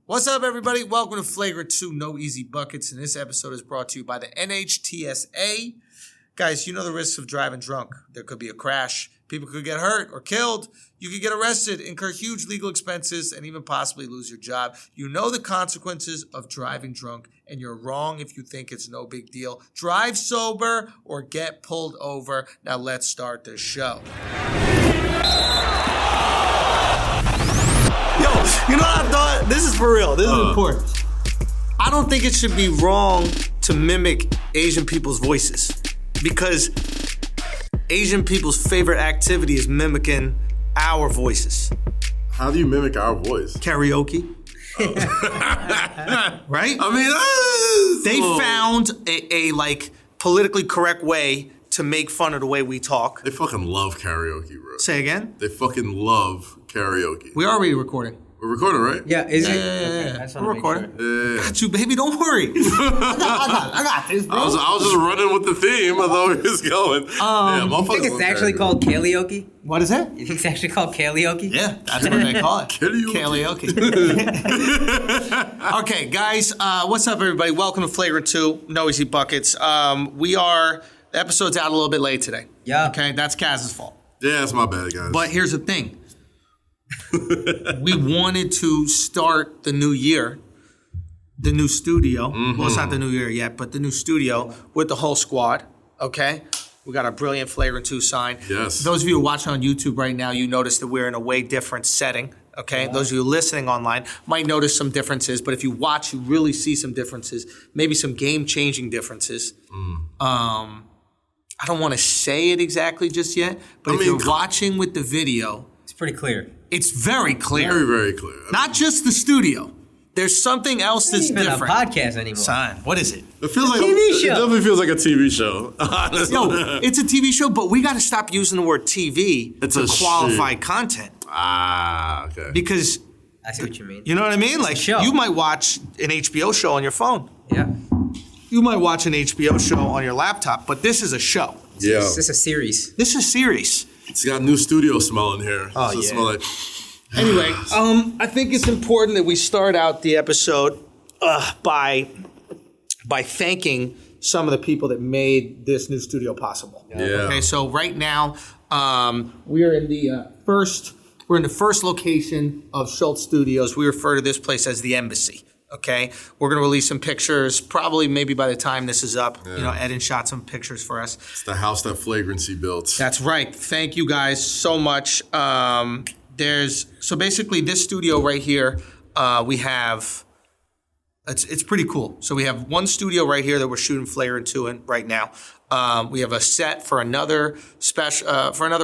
What's up, everybody? Welcome to Flagrant 2, No Easy Buckets, and this episode is brought to you by the NHTSA. Guys, you know the risks of driving drunk. There could be a crash. People could get hurt or killed. You could get arrested, incur huge legal expenses, and even possibly lose your job. You know the consequences of driving drunk, and you're wrong if you think it's no big deal. Drive sober or get pulled over. Now let's start the show. Yo, you know what I thought? This is for real. This is important. I don't think it should be wrong to mimic Asian people's voices because Asian people's favorite activity is mimicking our voices. How do you mimic our voice? Karaoke. Right? I mean, they found a like politically correct way to make fun of the way we talk. They fucking love karaoke, bro. Say again? They fucking love karaoke. We are already recording. We're recording, right? Yeah, is it? Yeah. We're recording. Yeah. Got you, baby. Don't worry. I got this, bro. I was just running with the theme. I thought we was going. You think it's actually called karaoke? What is it? You think it's actually called karaoke? Yeah, that's what they call it. Karaoke. Okay, guys, what's up, everybody? Welcome to Flagrant 2, No Easy Buckets. The episode's out a little bit late today. Yeah. Okay, that's Kaz's fault. Yeah, that's my bad, guys. But here's the thing. We wanted to start the new year, the new studio. Mm-hmm. Well, it's not the new year yet, but the new studio with the whole squad, okay? We got our brilliant Flagrant 2 sign. Yes. Those of you watching on YouTube right now, you notice that we're in a way different setting, okay? Those of you listening online might notice some differences, but if you watch, you really see some differences, maybe some game-changing differences. I don't want to say it exactly just yet, but if you're watching with the video, It's pretty clear. it's very clear. Very, very clear. Not just the studio. There's something else that's It's not different. a podcast anymore. Son, what is it? It feels like TV show. It definitely feels like a TV show. Honestly. Yo, it's a TV show, but we got to stop using the word TV It's to a qualify shit. content. Okay. Because, I see what you mean. you know what I mean? Like, show. you might watch an HBO show on your phone. Yeah. You might watch an HBO show on your laptop, but this is a show. Yeah. It's just a series. This is serious. It's got new studio smell in here. Oh, It's yeah. smell like, Anyway, I think it's important that we start out the episode by thanking some of the people that made this new studio possible. Yeah. Okay, so right now we're in the first location of Schulz Studios. We refer to this place as the Embassy. Okay, we're gonna release some pictures. Probably, maybe by the time this is up, Eden shot some pictures for us. It's the house that Flagrancy built. That's right. Thank you guys so much. So basically this studio right here, we have, it's pretty cool. So we have one studio right here that we're shooting Flagrant 2 in right now. We have a set for another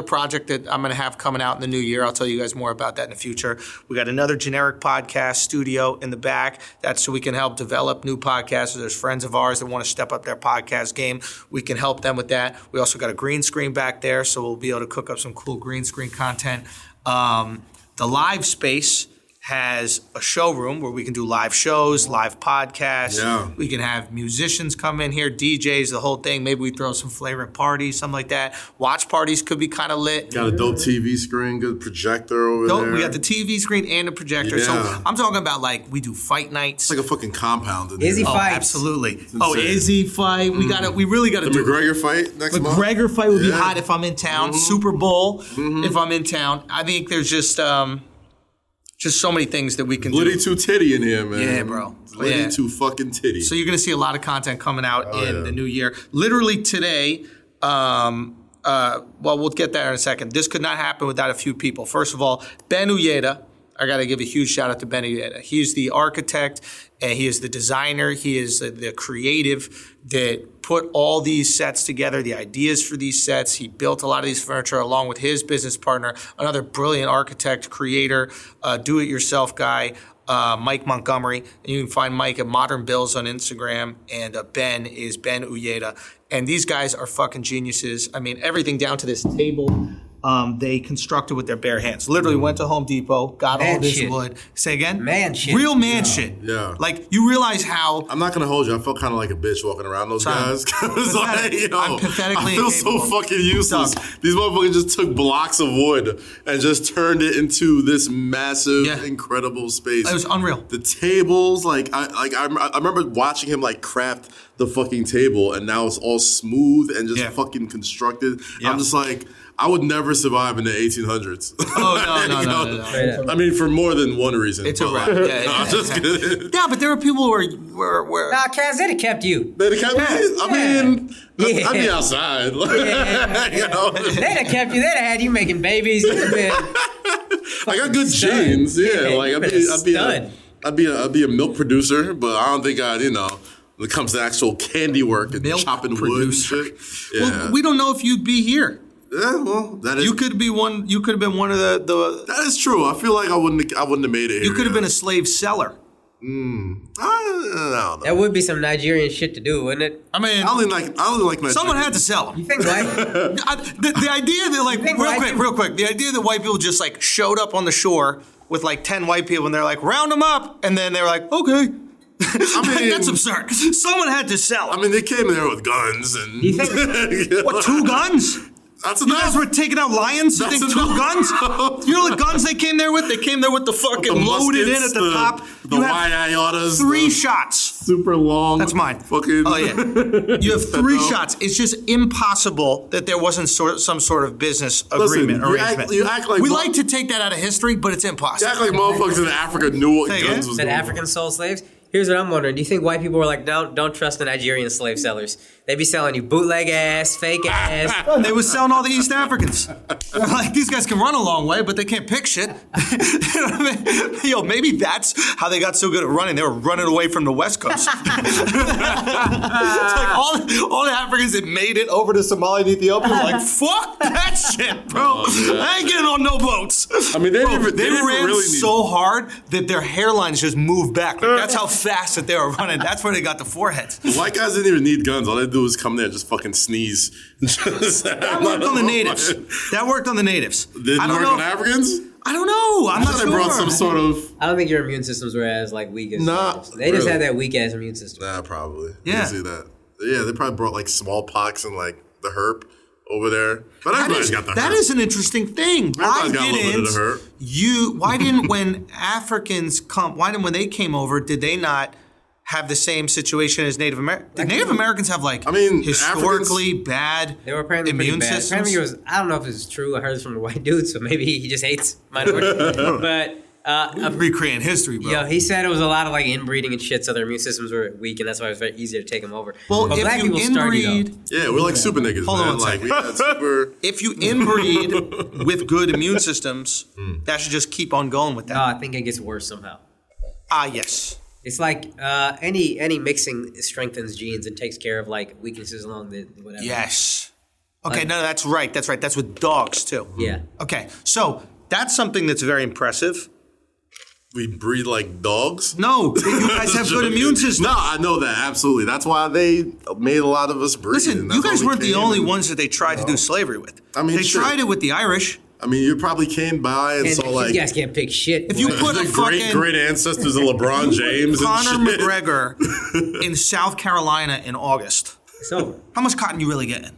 project that I'm going to have coming out in the new year. I'll tell you guys more about that in the future. We got another generic podcast studio in the back. That's so we can help develop new podcasts. There's friends of ours that want to step up their podcast game. We can help them with that. We also got a green screen back there, so we'll be able to cook up some cool green screen content. The live space has a showroom where we can do live shows, live podcasts. Yeah. We can have musicians come in here, DJs, the whole thing. Maybe we throw some flagrant parties, something like that. Watch parties could be kind of lit. Got a dope TV screen, good projector over there. We got the TV screen and the projector. Yeah. So I'm talking about like we do fight nights. It's like a fucking compound in Izzy there. Oh, fights. absolutely. insane. Izzy fight. We really got to The do it. McGregor fight next month. McGregor fight would be Yeah. hot if I'm in town. Super Bowl if I'm in town. I think there's just so many things that we can Liddy do. to titty in here, man. Yeah, bro. Liddy Yeah. to fucking titty. So you're going to see a lot of content coming out in yeah. the new year. Literally today, we'll get there in a second. This could not happen without a few people. First of all, Ben Uyeda. I got to give a huge shout out to Ben Uyeda. He's the architect and he is the designer. He is the creative that put all these sets together, the ideas for these sets. He built a lot of these furniture along with his business partner, another brilliant architect, creator, do-it-yourself guy, Mike Montgomery. And you can find Mike at Modern Bills on Instagram, and Ben is Ben Uyeda. And these guys are fucking geniuses. I mean, everything down to this table. they constructed with their bare hands. Literally went to Home Depot, got all Man this shit. wood. Say again? Man shit. Real man shit. Yeah. Like, you realize how... I'm not gonna hold you. I felt kind of like a bitch walking around those guys. Cause like, I'm pathetically I feel so incapable. fucking useless. Doug. These motherfuckers just took blocks of wood and just turned it into this massive, Yeah. incredible space. It was unreal. The tables, I remember watching him like craft the fucking table, and now it's all smooth and just Yeah. fucking constructed. Yeah. I'm just like, I would never survive in the 1800s. Oh, no. I mean, for more than one reason. It's a but, wrap. like, Yeah, no, I'm just kidding. Yeah, but there are people who were Nah, Kaz, they'd have kept you. They kept me. I mean, Yeah. I'd be outside. Yeah. You know? They'd have kept you. They'd have had you making babies. You'd have been I got good stud. genes. Yeah, Yeah, like you've been a I'd be a milk producer, but I don't think I'd, when it comes to actual candy work and Milk chopping producer. wood and shit. Yeah. Well, we don't know if you'd be here. Yeah, well, that is You could be one. You could have been one of the. that is true. I feel like I wouldn't have made it here. You could have been a slave seller. I don't know. That would be some Nigerian shit to do, wouldn't it? I mean, I only like Nigeria. someone had to sell them. You think white? The idea that like think white people- real quick, the idea that white people just like showed up on the shore with like 10 white people and they're like round them up, and then they were like, okay. I mean, That's absurd. Someone had to sell them. I mean, they came there with guns and. You think- What, 2 guns? That's You guys enough. were taking out lions? You That's think 2 enough. guns? You know the guns they came there with? They came there with the fucking The loaded in muskets, at the top. The You have Y-iotas. 3 the shots. Super long. That's mine. Fucking. Oh yeah, you have 3 No. shots. It's just impossible that there wasn't some sort of business agreement you act- arrangement. you act like we mo- like to take that out of history, but it's You impossible. act like motherfuckers in Africa knew what Say guns again? was That going on. African sold slaves? Here's what I'm wondering. Do you think white people were like, don't trust the Nigerian slave sellers? They be selling you bootleg ass, fake ass. They was selling all the East Africans. They're like, these guys can run a long way, but they can't pick shit. You know what I mean? Yo, maybe that's how they got so good at running. They were running away from the West Coast. It's like all the Africans that made it over to Somalia and Ethiopia were like, fuck that shit, bro. I ain't getting on no boats. I mean, they Bro, didn't they even ran really need- so hard that their hairlines just moved back. Like, that's how fast that they were running. That's where they got the foreheads. The white guys didn't even need guns. All they do was come there and just fucking sneeze. That worked on the natives. That worked on the natives. Didn't I don't work know. on Africans? I don't know. I'm I not thought sure. they brought some sort of. I don't think your immune systems were as like weak as Nah, theirs. They just really. had that weak ass immune system. Nah, probably. Yeah. I can see that. Yeah, they probably brought like smallpox and like the herp over there. But everybody's got the herp. That is an interesting thing. Why Everybody's got a little bit of the didn't herp. why didn't when Africans come? Why didn't when they came over? Did they not have the same situation as Native Americans? Did Native Americans have like historically bad They were apparently immune pretty bad. systems? Apparently it was, I don't know if it's true. I heard this from the white dude, so maybe he just hates minorities. But Recreating history, bro. he said it was a lot of like inbreeding and shit, so their immune systems were weak, and that's why it was very easier to take them over. Well, but if black you people started inbreed, Yeah, we're like super niggas, Hold on man. one Like, we second. had super. if you inbreed with good immune systems, that should just keep on going with that. No, I think it gets worse somehow. Yes. It's like any mixing strengthens genes and takes care of like weaknesses along the whatever. Yes. Okay, no, that's right. That's right. That's with dogs too. Yeah. Okay, so that's something that's very impressive. We breed like dogs. No, you guys have good immune systems. No, I know that absolutely. That's why they made a lot of us breed. Listen, and you that's guys why we weren't the came only and- ones that they tried to do slavery with. I mean, they shit. tried it with the Irish. I mean, you probably came by and And saw like you guys can't pick shit. If you boy. put a the great fucking great ancestors of LeBron James Conor and shit. McGregor in South Carolina in August, It's over. how much cotton you really getting?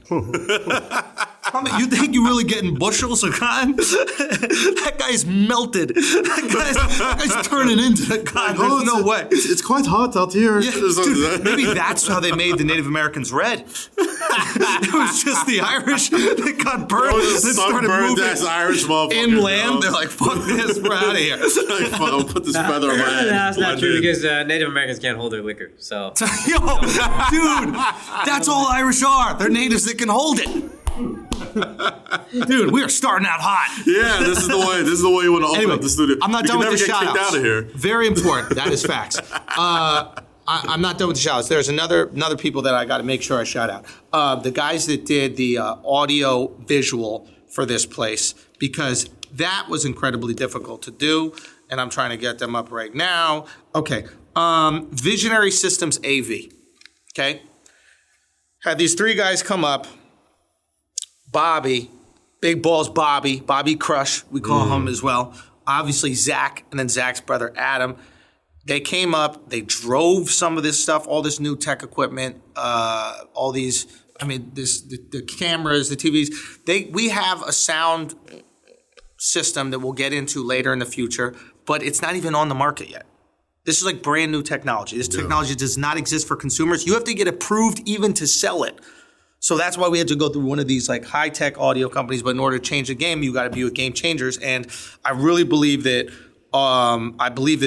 You think you really getting bushels of cotton? That guy's melted. That guy's turning into the cotton. Oh, There's no way. It's quite hot out here. Yeah, dude, maybe that's how they made the Native Americans red. It was just the Irish that got burned. Oh, They started sunburned moving ass Irish motherfucker. inland. They're like, fuck this, we're out of here. Like, fuck, I'll put this feather on my head. No, that's not blend true in. because Native Americans can't hold their liquor. So Yo, dude, that's all Irish are. They're natives that can hold it. Dude, we are starting out hot. Yeah, this is the way. This is the way you want to open Anyway, up the studio. I'm not you done can with the never get shout kicked out of here. Very important. That is facts. I'm not done with the shout outs. There's another people that I got to make sure I shout out. The guys that did the audio visual for this place, because that was incredibly difficult to do, and I'm trying to get them up right now. Okay. Visionary Systems AV. Okay. Had these 3 guys come up. Bobby, Big Balls Bobby Crush, we call him as well. Obviously Zach, and then Zach's brother Adam. They came up, they drove some of this stuff, all this new tech equipment, all these, the cameras, the TVs. We have a sound system that we'll get into later in the future, but it's not even on the market yet. This is like brand new technology. This technology does not exist for consumers. You have to get approved even to sell it. So that's why we had to go through one of these like high-tech audio companies, but in order to change the game, you got to be with Game Changers. And I really believe that,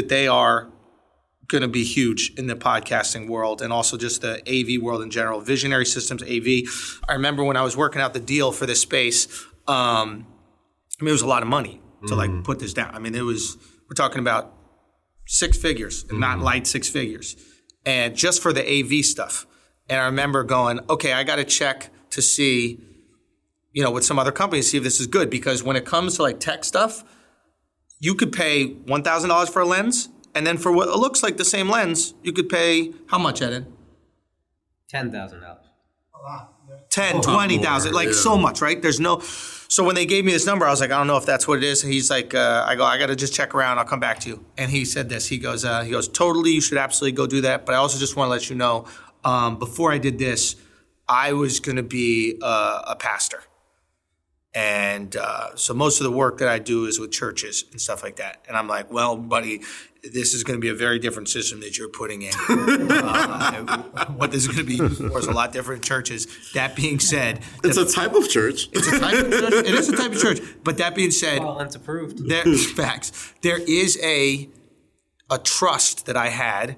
they are going to be huge in the podcasting world and also just the AV world in general. Visionary Systems AV. I remember when I was working out the deal for this space, it was a lot of money to like put this down. We're talking about 6 figures and not light 6 figures. And just for the AV stuff. And I remember going, okay, I got to check to see, with some other companies, see if this is good. Because when it comes to like tech stuff, you could pay $1,000 for a lens. And then for what it looks like the same lens, you could pay how much, Eden? $10,000. $10,000, $20,000, like so much, right? There's no. So when they gave me this number, I was like, I don't know if that's what it is. And he's like, I got to just check around. I'll come back to you. And he said this. He goes, totally, you should absolutely go do that. But I also just want to let you know, before I did this, I was going to be a pastor. And so most of the work that I do is with churches and stuff like that. And I'm like, well, buddy, this is going to be a very different system that you're putting in. What this is going to be used for is a lot different churches. That being said, it's a type of church. It's a type of church. It is a type of church. But that being said, well, it's approved. There's facts. There is a trust that I had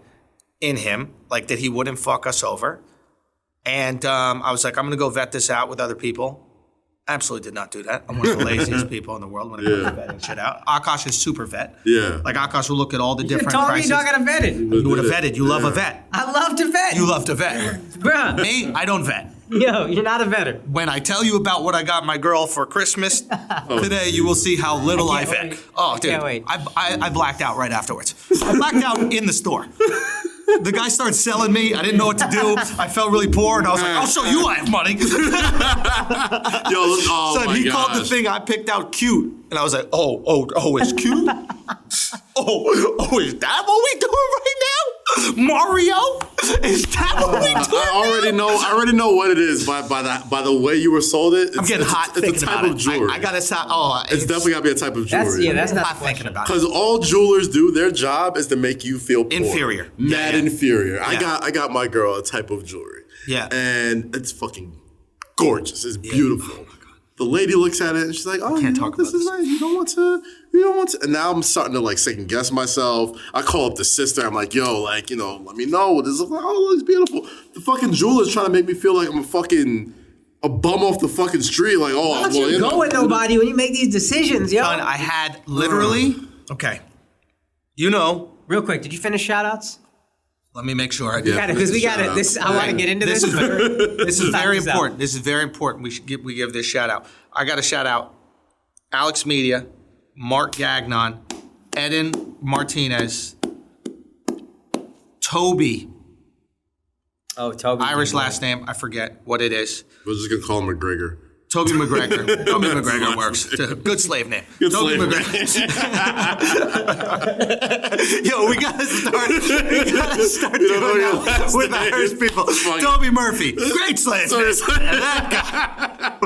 in him, like that he wouldn't fuck us over. And I was like, I'm going to go vet this out with other people. Absolutely did not do that. I'm one of the laziest people in the world when it comes to vetting shit out. Akash is super vet. Yeah. Like Akash will look at all the different told prices. me you're not gonna vet it. You would have vetted. You love a vet. I love to vet. You love to vet. Bruh. Me, I don't vet. Yo, you're not a vetter. When I tell you about what I got my girl for Christmas today, you will see how little I vet. Wait. Oh, dude. Can't wait. I blacked out right afterwards. I blacked out in the store. The guy started selling me. I didn't know what to do. I felt really poor, and I was like, I'll show you I have money. Son, he called the thing I picked out cute. And I was like, oh, it's cute? Oh, is that what we doing right now? Mario? Is that what we doing I already know what it is by the way you were sold it. I'm getting hot thinking it's a type about of jewelry. I gotta stop. It's definitely gotta be a type of jewelry. That's not hot thinking about it. Because all jewelers do, their job is to make you feel poor. Inferior. Mad inferior. Yeah. I got my girl a type of jewelry. Yeah. And it's fucking gorgeous. It's beautiful. Oh my God. The lady looks at it and she's like, oh, this is nice. You don't want to. And now I'm starting to like second guess myself. I call up the sister. I'm like, yo, like, let me know what this looks like. Oh, it looks beautiful. The fucking jeweler's trying to make me feel like I'm a bum off the fucking street. Like, Why don't you go with nobody when you make these decisions, yo? Son, I had literally, okay. Real quick, did you finish shout-outs? Let me make sure I do. Because we got it. I want to get into this. This is very important. This is very important. We give this shout out. I got to shout out Alex Media, Mark Gagnon, Eden Martinez, Toby. Oh, Toby. Irish last name. I forget what it is. We're just gonna call him McGregor. Toby McGregor. Toby McGregor works. Good slave name. Good Toby slave McGregor. Yo, we gotta start doing that with Irish people. Toby Murphy. Great slave name. That guy.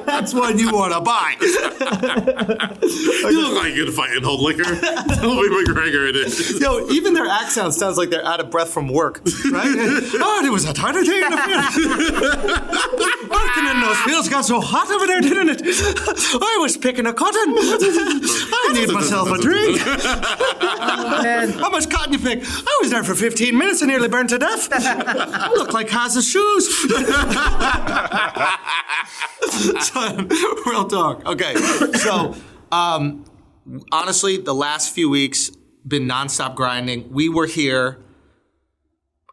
That's one you want to buy. You look like you're fighting old liquor. Toby McGregor it is. Yo, even their accent sounds like they're out of breath from work, right? Oh, there was a tiny thing in the field. Working in those fields got so hot over there, didn't it? I was picking a cotton. I need myself a drink. How much cotton you pick? I was there for 15 minutes and nearly burned to death. I look like Haz's shoes. Son, real talk. Okay, so honestly, the last few weeks been nonstop grinding. We were here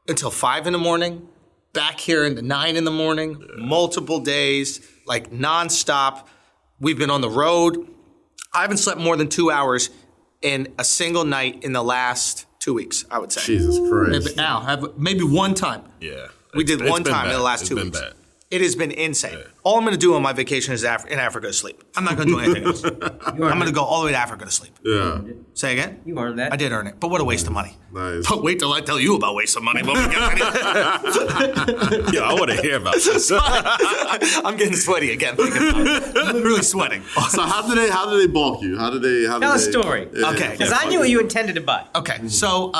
until 5 a.m. Back here into 9 a.m, multiple days, like nonstop. We've been on the road. I haven't slept more than 2 hours in a single night in the last 2 weeks, I would say. Jesus Christ. Maybe one time. Yeah. We did one time in the last 2 weeks. Bad. It has been insane. All I'm going to do on my vacation is in Africa to sleep. I'm not going to do anything else. I'm going to go all the way to Africa to sleep. Yeah. Say again? You earned that. I did earn it, but what a waste of money. Nice. But wait till I tell you about waste of money. When we get ready. Yeah, I want to hear about this. I'm getting sweaty again. Thinking about it. I'm literally sweating. So how did they balk you? How did they? Tell a story. Okay. Because I knew what you intended to buy. Okay, so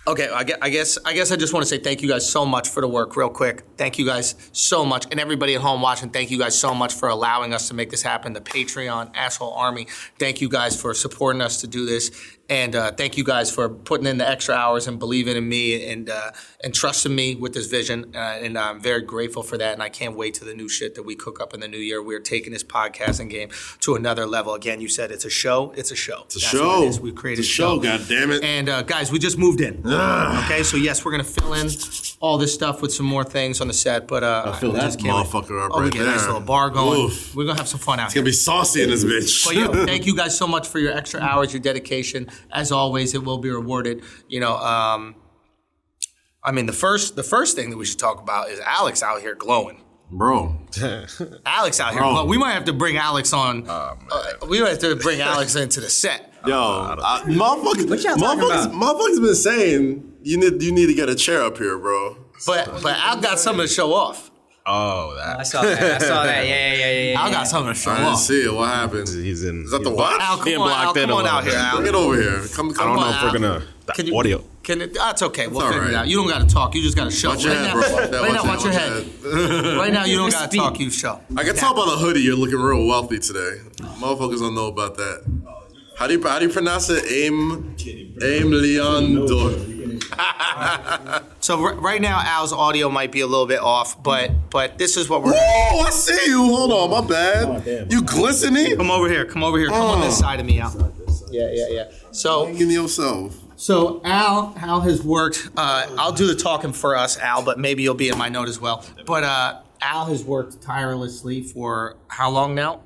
okay, I guess I just want to say thank you guys so much for the work, real quick. Thank you guys so much, and everybody at home watching. Thank you guys so much for allowing us to make this happen. The Patreon Asshole Army. Thank you guys for supporting us to do this, and thank you guys for putting in the extra hours and believing in me and trusting me with this vision. And I'm very grateful for that. And I can't wait to the new shit that we cook up in the new year. We're taking this podcasting game to another level. Again, you said it's a show. It's a show. It's a show. What it is. We've created It's a show. God damn it. And guys, we just moved in. Okay, so yes, we're gonna fill in all this stuff with some more things on the set, but I fill that motherfucker up we right get a nice there. little bar going. Oof. We're gonna have some fun out It's here. gonna be saucy in this bitch. But yo, thank you guys so much for your extra hours, your dedication. As always, it will be rewarded. You know, I mean, the first thing that we should talk about is Alex out here glowing. Bro. Alex out here Bro. glowing. We might have to bring Alex on. We might have to bring Alex into the set. Yo, motherfuckers, What y'all talking about? motherfuckers been saying you need to get a chair up here, bro. But Al got something to show off. Oh, that. I saw that. Yeah. Al got something to show I didn't off. see it. What happened? He's in. Is that the what? Al, come Being on, Al, blocked in come a on little out here, bit. Al. Get over here. Come I don't know on, if we're Al. gonna. Can you, Audio. That's okay. We'll all figure it right. out. You don't got to talk. You just got to show. Watch your head, bro. Watch that, Right now, watch watch your that, head. Right now, you don't got to talk. You show. I can tell by the hoodie you're looking real wealthy today. Motherfuckers don't know about that. How do you pronounce it? Aim Leon Dor. So right now, Al's audio might be a little bit off, but this is what we're. Oh, I see you. Hold on, my bad. You glistening? Come over here. Come on this side of me, Al. Yeah. So Give me yourself. Al has worked. I'll do the talking for us, Al, but maybe you'll be in my note as well. But Al has worked tirelessly for how long now?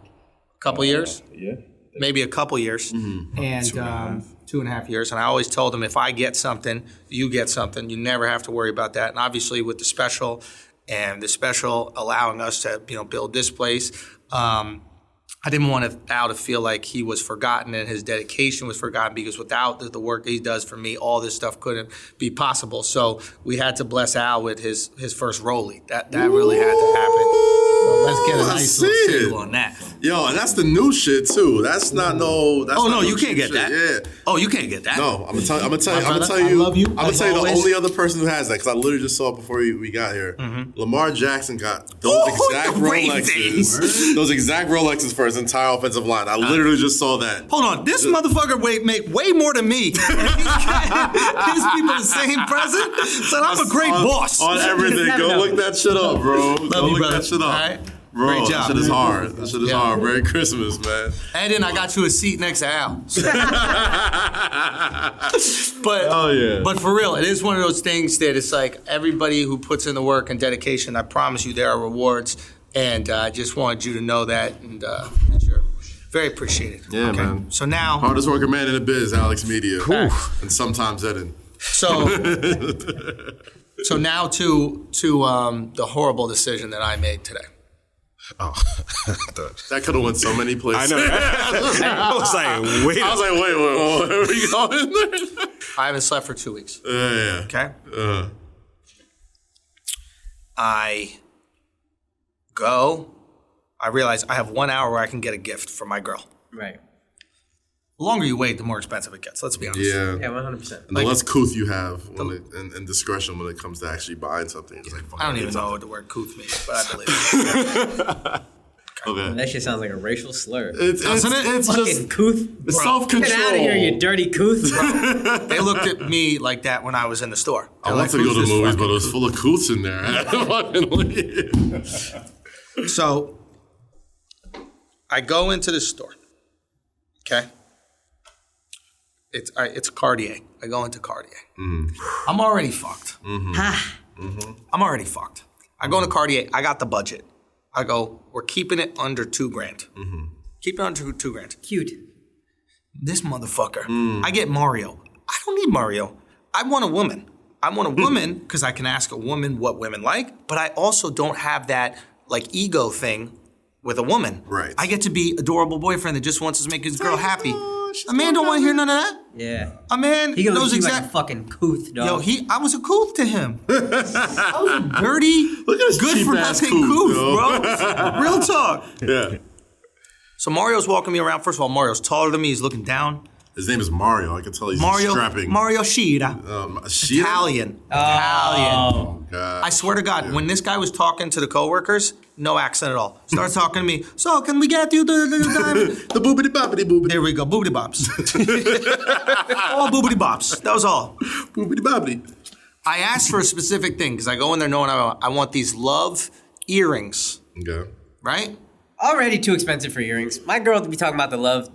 A couple years? Yeah. Maybe a couple years. And 2.5 years. And I always told him, if I get something, you get something. You never have to worry about that. And obviously with the special allowing us to build this place, I didn't want Al to feel like he was forgotten and his dedication was forgotten, because without the work he does for me, all this stuff couldn't be possible. So we had to bless Al with his first rollie. That really had to happen. So let's get a nice little single on that. Yo, and that's the new shit too. That's not no. That's Oh not no, no you can't cheap get that. shit. Yeah. Oh, you can't get that. No, I'm gonna tell you. brother, I I love you, I'm gonna as tell you the always. only other person who has that, because I literally just saw it before we got here. Lamar Jackson got those Oh, exact the ring Rolexes. Those exact Rolexes for his entire offensive line. I literally just saw that. Hold on, this motherfucker make way more than me. And he's getting his people the same present. So I'm a great boss. On everything. Go No. look that shit up, bro. Go you, look brother. that shit up. All right. Bro, Great that job. shit is hard. That shit is Yeah. hard. Merry Christmas, man. And then I got you a seat next to Al. But Oh, yeah. But for real, it is one of those things that it's like everybody who puts in the work and dedication, I promise you there are rewards. And I just wanted you to know that, and that you're very appreciated. Yeah, man. So now, Hardest working man in the biz, Alex Media. Oof. And sometimes Eden. so now to the horrible decision that I made today. Oh. That could have went so many places. I know. I was like, wait. I was like, wait, where are we going? I haven't slept for 2 weeks. Yeah. Okay. I realize I have 1 hour where I can get a gift for my girl. Right. The longer you wait, the more expensive it gets. Let's be honest. Yeah. Yeah, 100%. And the less couth you have and discretion when it comes to actually buying something. It's like, fuck, I don't even know what the word couth means, but I believe it. Okay. That shit sounds like a racial slur. It's just Fucking couth. it's self-control. Get out of here, you dirty couth. They looked at me like that when I was in the store. I want to go to the movies, but it was full of couths in there. I had to fucking look at it. So I go into the store. Okay. It's Cartier. I go into Cartier. I'm already fucked. I'm already fucked. I go into Cartier. I got the budget. I go, we're keeping it under $2,000. Keep it under $2,000. Cute. This motherfucker. I get Mario. I don't need Mario. I want a woman. I want a woman because I can ask a woman what women like, but I also don't have that like ego thing with a woman. Right. I get to be adorable boyfriend that just wants to make his girl happy. A man don't want to hear none of that. Yeah. A man He gonna knows look exactly. like a fucking couth, dog. Yo, I was a couth to him. I was a dirty, Look at this good for cheap-ass nothing couth, couth, bro. Real talk. Yeah. So Mario's walking me around. First of all, Mario's taller than me. He's looking down. His name is Mario. I can tell he's strapping. Mario Shira. Sheeta? Italian. Oh, God. I swear to God, when this guy was talking to the coworkers, no accent at all. Starts talking to me. So can we get you the The boobity boppity boobity. There we go. Boobity bops. All boobity bops. That was all. Boobity boppity. I asked for a specific thing because I go in there knowing I want these love earrings. Okay. Right? Already too expensive for earrings. My girl would be talking about the love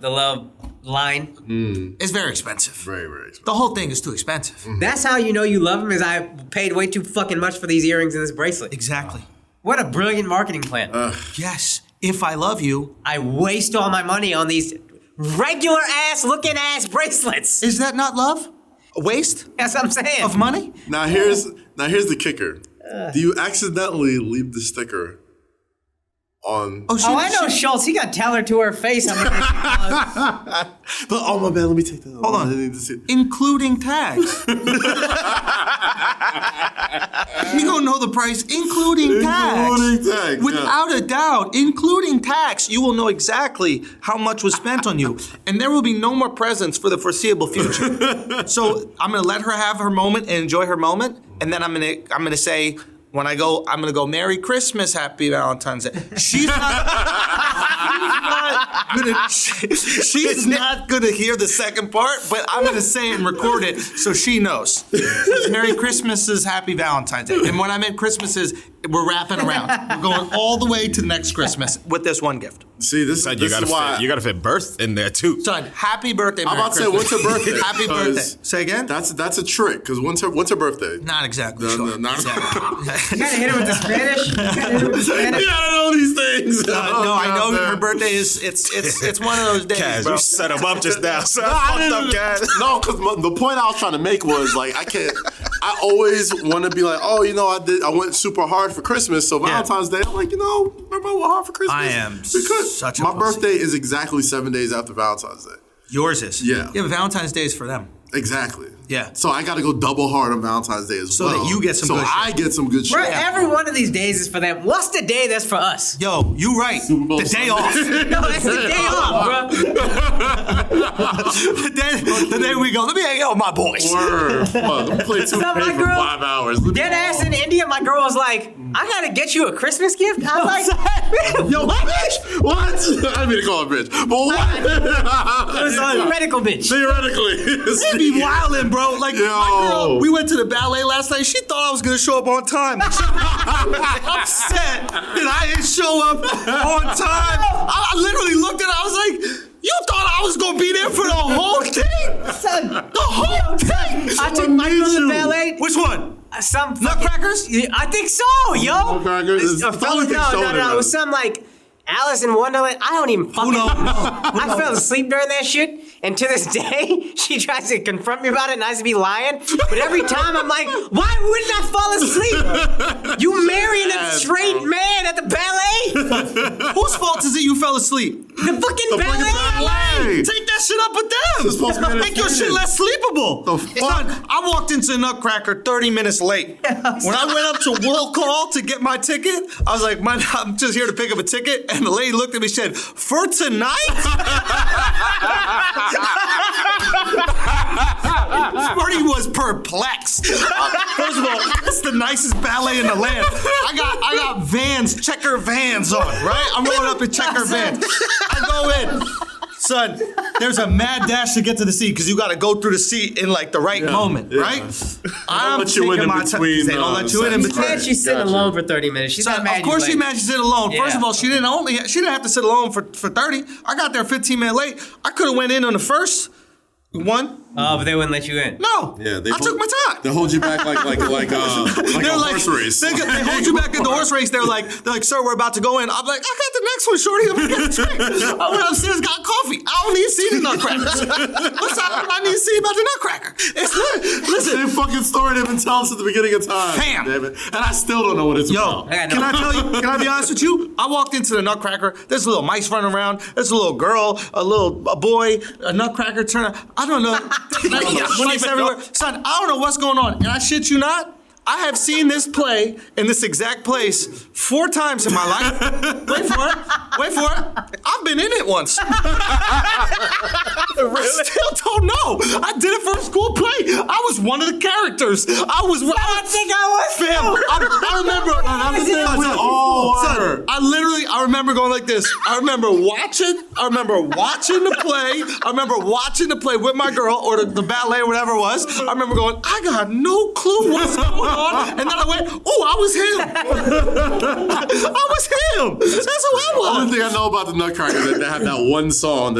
line. It's very expensive. Very, very expensive. The whole thing is too expensive. That's how you know you love him, is I paid way too fucking much for these earrings and this bracelet. Exactly. What a brilliant marketing plan. Yes. If I love you. I waste all my money on these regular ass looking ass bracelets. Is that not love? A waste That's what I'm saying. of money? Now here's the kicker. Do you accidentally leave the sticker on? Oh, I know Schulz. He got to tell her to her face how much she costs. But oh my bad, let me take that. Hold on. I need to see it. Including tags. You don't know the price, including tax. Including tax, yeah. Without a doubt, including tax, you will know exactly how much was spent on you. And there will be no more presents for the foreseeable future. So I'm going to let her have her moment and enjoy her moment. And then I'm going to say, when I go, I'm going to go, Merry Christmas, Happy Valentine's Day. She's not going to hear the second part, but I'm going to say it and record it so she knows. Merry Christmas is Happy Valentine's Day. And when I meant Christmas is, we're wrapping around. We're going all the way to next Christmas with this one gift. See, this You is why. gotta fit birth in there too. Son, happy birthday, I'm Merry about to say, Christmas. what's her birthday? Happy birthday. Say again? That's a trick, because when's her birthday? Not exactly No, sure. no, not Exactly. You gotta hit her with the Spanish. You gotta hit her with the Spanish. You gotta know these things. No, I know her birthday is it's one of those days, Kaz, bro. you set him up just now. So I fucked up, didn't- Kaz. No, because the point I was trying to make was like I always want to be like, oh, you know, I went super hard for Christmas, so Valentine's Day, I'm like, you know, remember I went hard for Christmas? I am because such a my pussy. birthday is exactly 7 days after Valentine's Day. Yours is. Yeah. Yeah, but Valentine's Day is for them. Exactly. Yeah. So I got to go double hard on Valentine's Day as So well. that you get some so good shit. I get some good shit. Bro, every one of these days is for them. What's the day that's for us? Yo, you right. Super Bowl The day Sunday. off. No, that's the day off, bro. the day we go, let me hang out with my boys. Word. Fuck, I'm playing 2K So my for girl- 5 hours. Dead ass in India, my girl was like, I gotta get you a Christmas gift. I was like, Yo, bitch! What? I didn't mean to call her bitch. But what? medical bitch. Theoretically. They be wildin', bro. Like, Yo. my girl, we went to the ballet last night. She thought I was going to show up on time. Upset that I didn't show up on time. I literally looked at her. I was like, you thought I was going to be there for the whole thing? Son, The whole thing? I took my girl to ballet. Which one? Some Nutcrackers? I think so, yo. Nutcrackers? It's- It's probably no, shoulder. it was some like Alice in Wonderland. I don't even fucking know. I fell asleep during that shit, and to this day, she tries to confront me about it, and I used to be lying. But every time I'm like, why wouldn't I fall asleep? You marrying a straight man at the ballet? Whose fault is it you fell asleep? The fucking ballet? ballet. Take that shit up with them. It's supposed to be Make your shit less sleepable. The fuck? Son, I walked into Nutcracker 30 minutes late. When I went up to Will Call to get my ticket, I was like, I'm just here to pick up a ticket. And the lady looked at me and said, for tonight? Marty was perplexed. First of all, it's the nicest ballet in the land. I got Vans, checker Vans on, right? I'm rolling up in checker Vans. I go in. Son, there's a mad dash to get to the seat because you got to go through the seat in like the right moment, right? I'm let you in taking in my time. between, They don't let you in sets. between. Man, she's sitting alone for 30 minutes. She's So, not mad. of course you she late. managed to sit alone. First Yeah. of all, she didn't have to sit alone for 30. I got there 15 minutes late. I could have went in on the first one. Oh, but they wouldn't let you in. No. Yeah, I took my time. They hold you back like a They're horse race. They hold you back in the horse race. They're like, sir, we're about to go in. I'm like, I got the next one, shorty. I'm gonna get a drink. I went upstairs, got coffee. I don't need to see the Nutcrackers. Listen, I need to see about the Nutcracker. Listen, fucking story they've been telling since the beginning of time. Damn. Damn it. And I still don't know what it's about. Can I tell you? Can I be honest with you? I walked into the Nutcracker. There's a little mice running around. There's a little girl, a boy, a Nutcracker turn. I don't know. Mice everywhere. Son, I don't know what's going on. And I shit you not, I have seen this play in this exact place 4 times in my life. Wait for it. I've been in it once. I still don't know. I did it for a school play. I was one of the characters. I think I was. Fam, I remember. I remember going like this. I remember watching the play. I remember watching the play with my girl or the ballet or whatever it was. I remember going, I got no clue what's going on. And then I went, oh, I was him. I was him. That's who I was. The only thing I know about the Nutcracker is that they have that one song.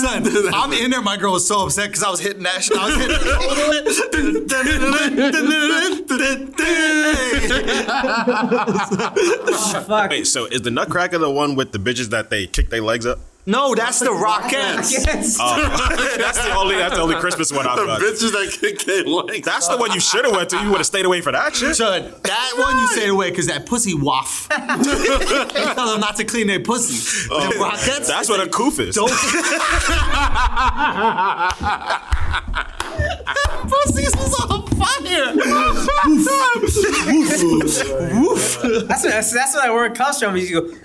Son, I'm in there. My girl was so upset because I was hitting that shit. I was hitting Fuck. Wait, so is the Nutcracker the one with the bitches that they kick their legs up? No, that's the Rockettes. Yes. That's the only Christmas one I've The got. bitches that kick their legs. That's the one you should have went to. You would have stayed away for that shit. Son, that one you stayed away because that pussy waff. They tell them not to clean their pussy. The Rockettes. That's what a coof is. Don't. Pussies is on fire. That's where that word comes from. You go, whoo.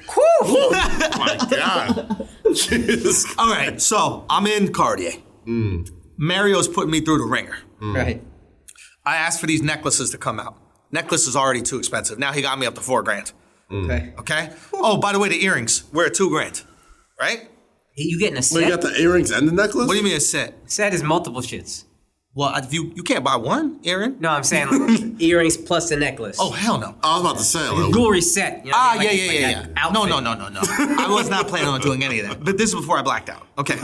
Oh my God. Jesus. All right, so I'm in Cartier. Mario's putting me through the ringer. Right. I asked for these necklaces to come out. Necklace is already too expensive. Now he got me up to $4,000. Okay. Okay? Oh, by the way, the earrings, we're at $2,000. Right? You getting a set? Well, you got the earrings and the necklace? What do you mean a set? Set is multiple shits. Well, if you can't buy one earring. No, I'm saying like earrings plus the necklace. Oh, hell no. I was about to say. Like, Jewelry set. You know what I mean? Yeah. Outfit. No. I was not planning on doing any of that. But this is before I blacked out. Okay,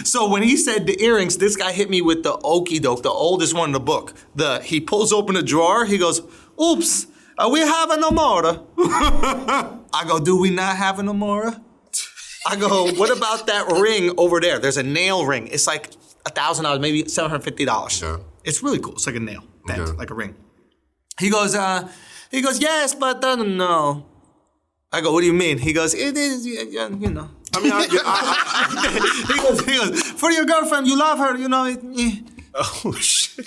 so when he said the earrings, this guy hit me with the okie doke, the oldest one in the book. He pulls open a drawer. He goes, "Oops, we have an Amora." I go, "Do we not have an Amora?" I go, "What about that ring over there? There's a nail ring. It's like $1,000, maybe $750. Yeah. It's really cool. It's like a nail, bent, Okay. like a ring." He goes, "Yes, but no." I go, "What do you mean?" He goes, "It is, you know." I mean, He goes, "For your girlfriend, you love her, you know." Oh shit!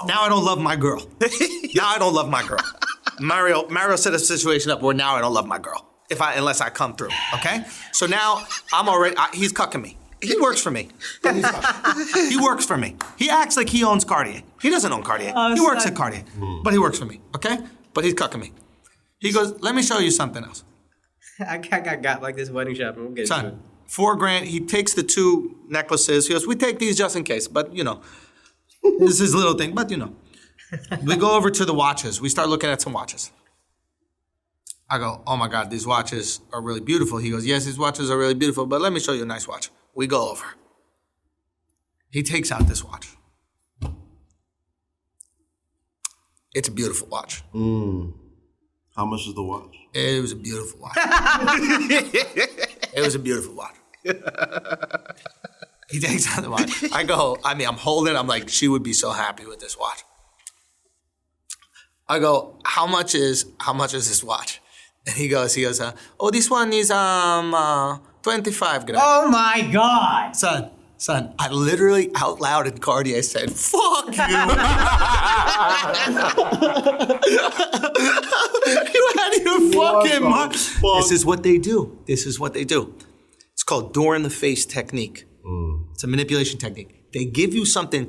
Now I don't love my girl. Mario set a situation up where now I don't love my girl unless I come through. Okay, so now he's cucking me. He works for me. He works for me. He acts like he owns Cartier. He doesn't own Cartier. He works at Cartier, but he works for me. Okay, but he's cucking me. He goes, "Let me show you something else." I got like this wedding shop. We'll get into it. Son, $4,000. He takes the 2 necklaces. He goes, "We take these just in case, but you know, this is a little thing, but you know." We go over to the watches. We start looking at some watches. I go, "Oh my God, these watches are really beautiful." He goes, "Yes, these watches are really beautiful, but let me show you a nice watch." We go over. He takes out this watch. It's a beautiful watch. how much is the watch? It was a beautiful watch. It was a beautiful watch. He takes out the watch. I'm holding it. I'm like, she would be so happy with this watch. I go, how much is this watch? And he goes, "Oh, this one is 25 grand. Oh my God. Son, I literally out loud in Cartier said, "Fuck you." You had your fucking mind. This is what they do. It's called door in the face technique. It's a manipulation technique. They give you something,